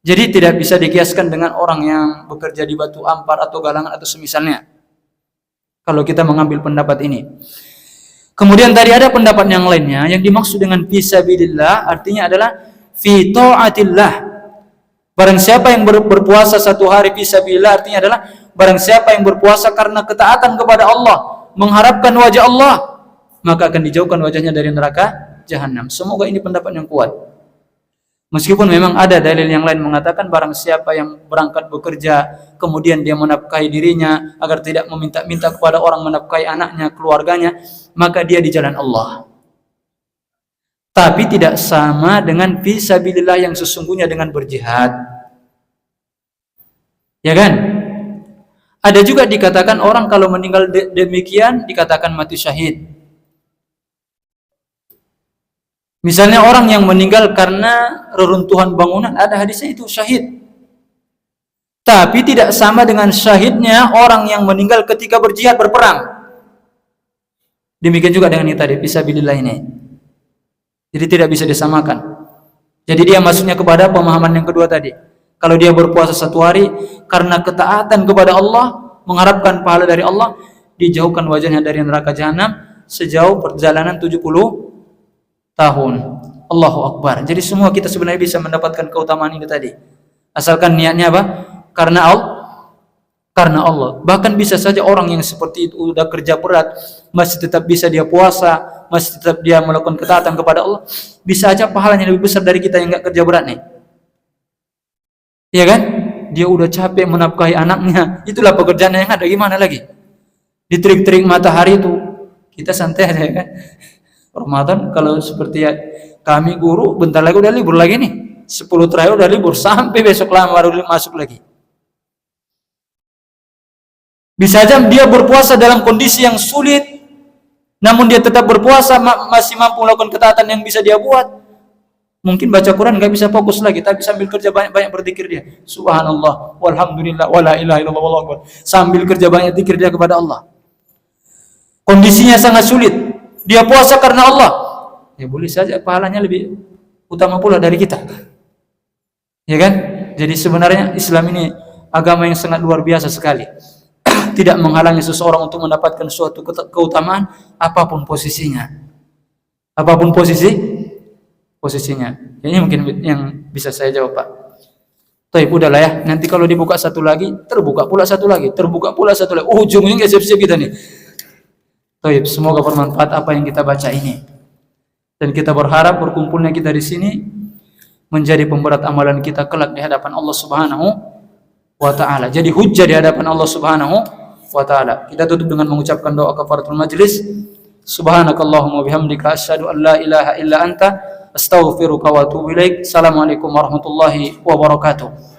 S1: Jadi tidak bisa dikiaskan dengan orang yang bekerja di batu ampar atau galangan atau semisalnya. Kalau kita mengambil pendapat ini. Kemudian tadi ada pendapat yang lainnya yang dimaksud dengan fi sabilillah artinya adalah fi ta'atillah. Barang siapa yang berpuasa satu hari fi sabilillah artinya adalah barang siapa yang berpuasa karena ketaatan kepada Allah, mengharapkan wajah Allah, maka akan dijauhkan wajahnya dari neraka jahanam. Semoga ini pendapat yang kuat. Meskipun memang ada dalil yang lain mengatakan barang siapa yang berangkat bekerja kemudian dia menafkahi dirinya agar tidak meminta-minta kepada orang menafkahi anaknya, keluarganya, maka dia di jalan Allah. Tapi tidak sama dengan fisabilillah yang sesungguhnya dengan berjihad. Ya kan? Ada juga dikatakan orang kalau meninggal demikian dikatakan mati syahid. Misalnya orang yang meninggal karena reruntuhan bangunan, ada hadisnya itu syahid. Tapi tidak sama dengan syahidnya orang yang meninggal ketika berjihad berperang. Demikian juga dengan ini tadi, fisabilillah ini. Jadi tidak bisa disamakan. Jadi dia masuknya kepada pemahaman yang kedua tadi. Kalau dia berpuasa satu hari karena ketaatan kepada Allah, mengharapkan pahala dari Allah, dijauhkan wajahnya dari neraka jahanam sejauh perjalanan 70 tahun. Allahu Akbar. Jadi semua kita sebenarnya bisa mendapatkan keutamaan ini tadi. Asalkan niatnya apa? Karena Allah. Bahkan bisa saja orang yang seperti itu udah kerja berat, masih tetap bisa dia puasa, masih tetap dia melakukan ketaatan kepada Allah, bisa aja pahalanya lebih besar dari kita yang enggak kerja berat nih. Iya kan? Dia udah capek menafkahi anaknya, itulah pekerjaan yang ada, gimana lagi? Di terik-terik matahari itu kita santai aja kan? Ramadan kalau seperti kami guru bentar lagi udah libur lagi nih, 10 terakhir udah libur sampai besok lama baru masuk lagi. Bisa aja dia berpuasa dalam kondisi yang sulit, namun dia tetap berpuasa, masih mampu melakukan ketaatan yang bisa dia buat. Mungkin baca Quran nggak bisa fokus lagi, tapi sambil kerja banyak berzikir dia. Subhanallah, walhamdulillah, wala ilaha illallah, wallahu akbar. Sambil kerja banyak zikir dia kepada Allah. Kondisinya sangat sulit. Dia puasa karena Allah. Ya boleh saja pahalanya lebih utama pula dari kita. Ya kan? Jadi sebenarnya Islam ini agama yang sangat luar biasa sekali. Tidak menghalangi seseorang untuk mendapatkan suatu keutamaan apapun posisinya. Apapun posisinya. Ini mungkin yang bisa saya jawab, Pak. Tapi udahlah ya. Nanti kalau dibuka satu lagi, terbuka pula satu lagi, terbuka pula satu lagi. Ujungnya nggak siap-siap kita nih. Baik, semoga bermanfaat apa yang kita baca ini. Dan kita berharap berkumpulnya kita di sini menjadi pemberat amalan kita kelak di hadapan Allah Subhanahu wa taala. Jadi hujjah di hadapan Allah Subhanahu wa taala. Kita tutup dengan mengucapkan doa kafaratul majlis. Subhanakallahumma bihamdika asyhadu an la ilaha illa anta astaghfiruka wa atubu ilaik. Assalamualaikum warahmatullahi wabarakatuh.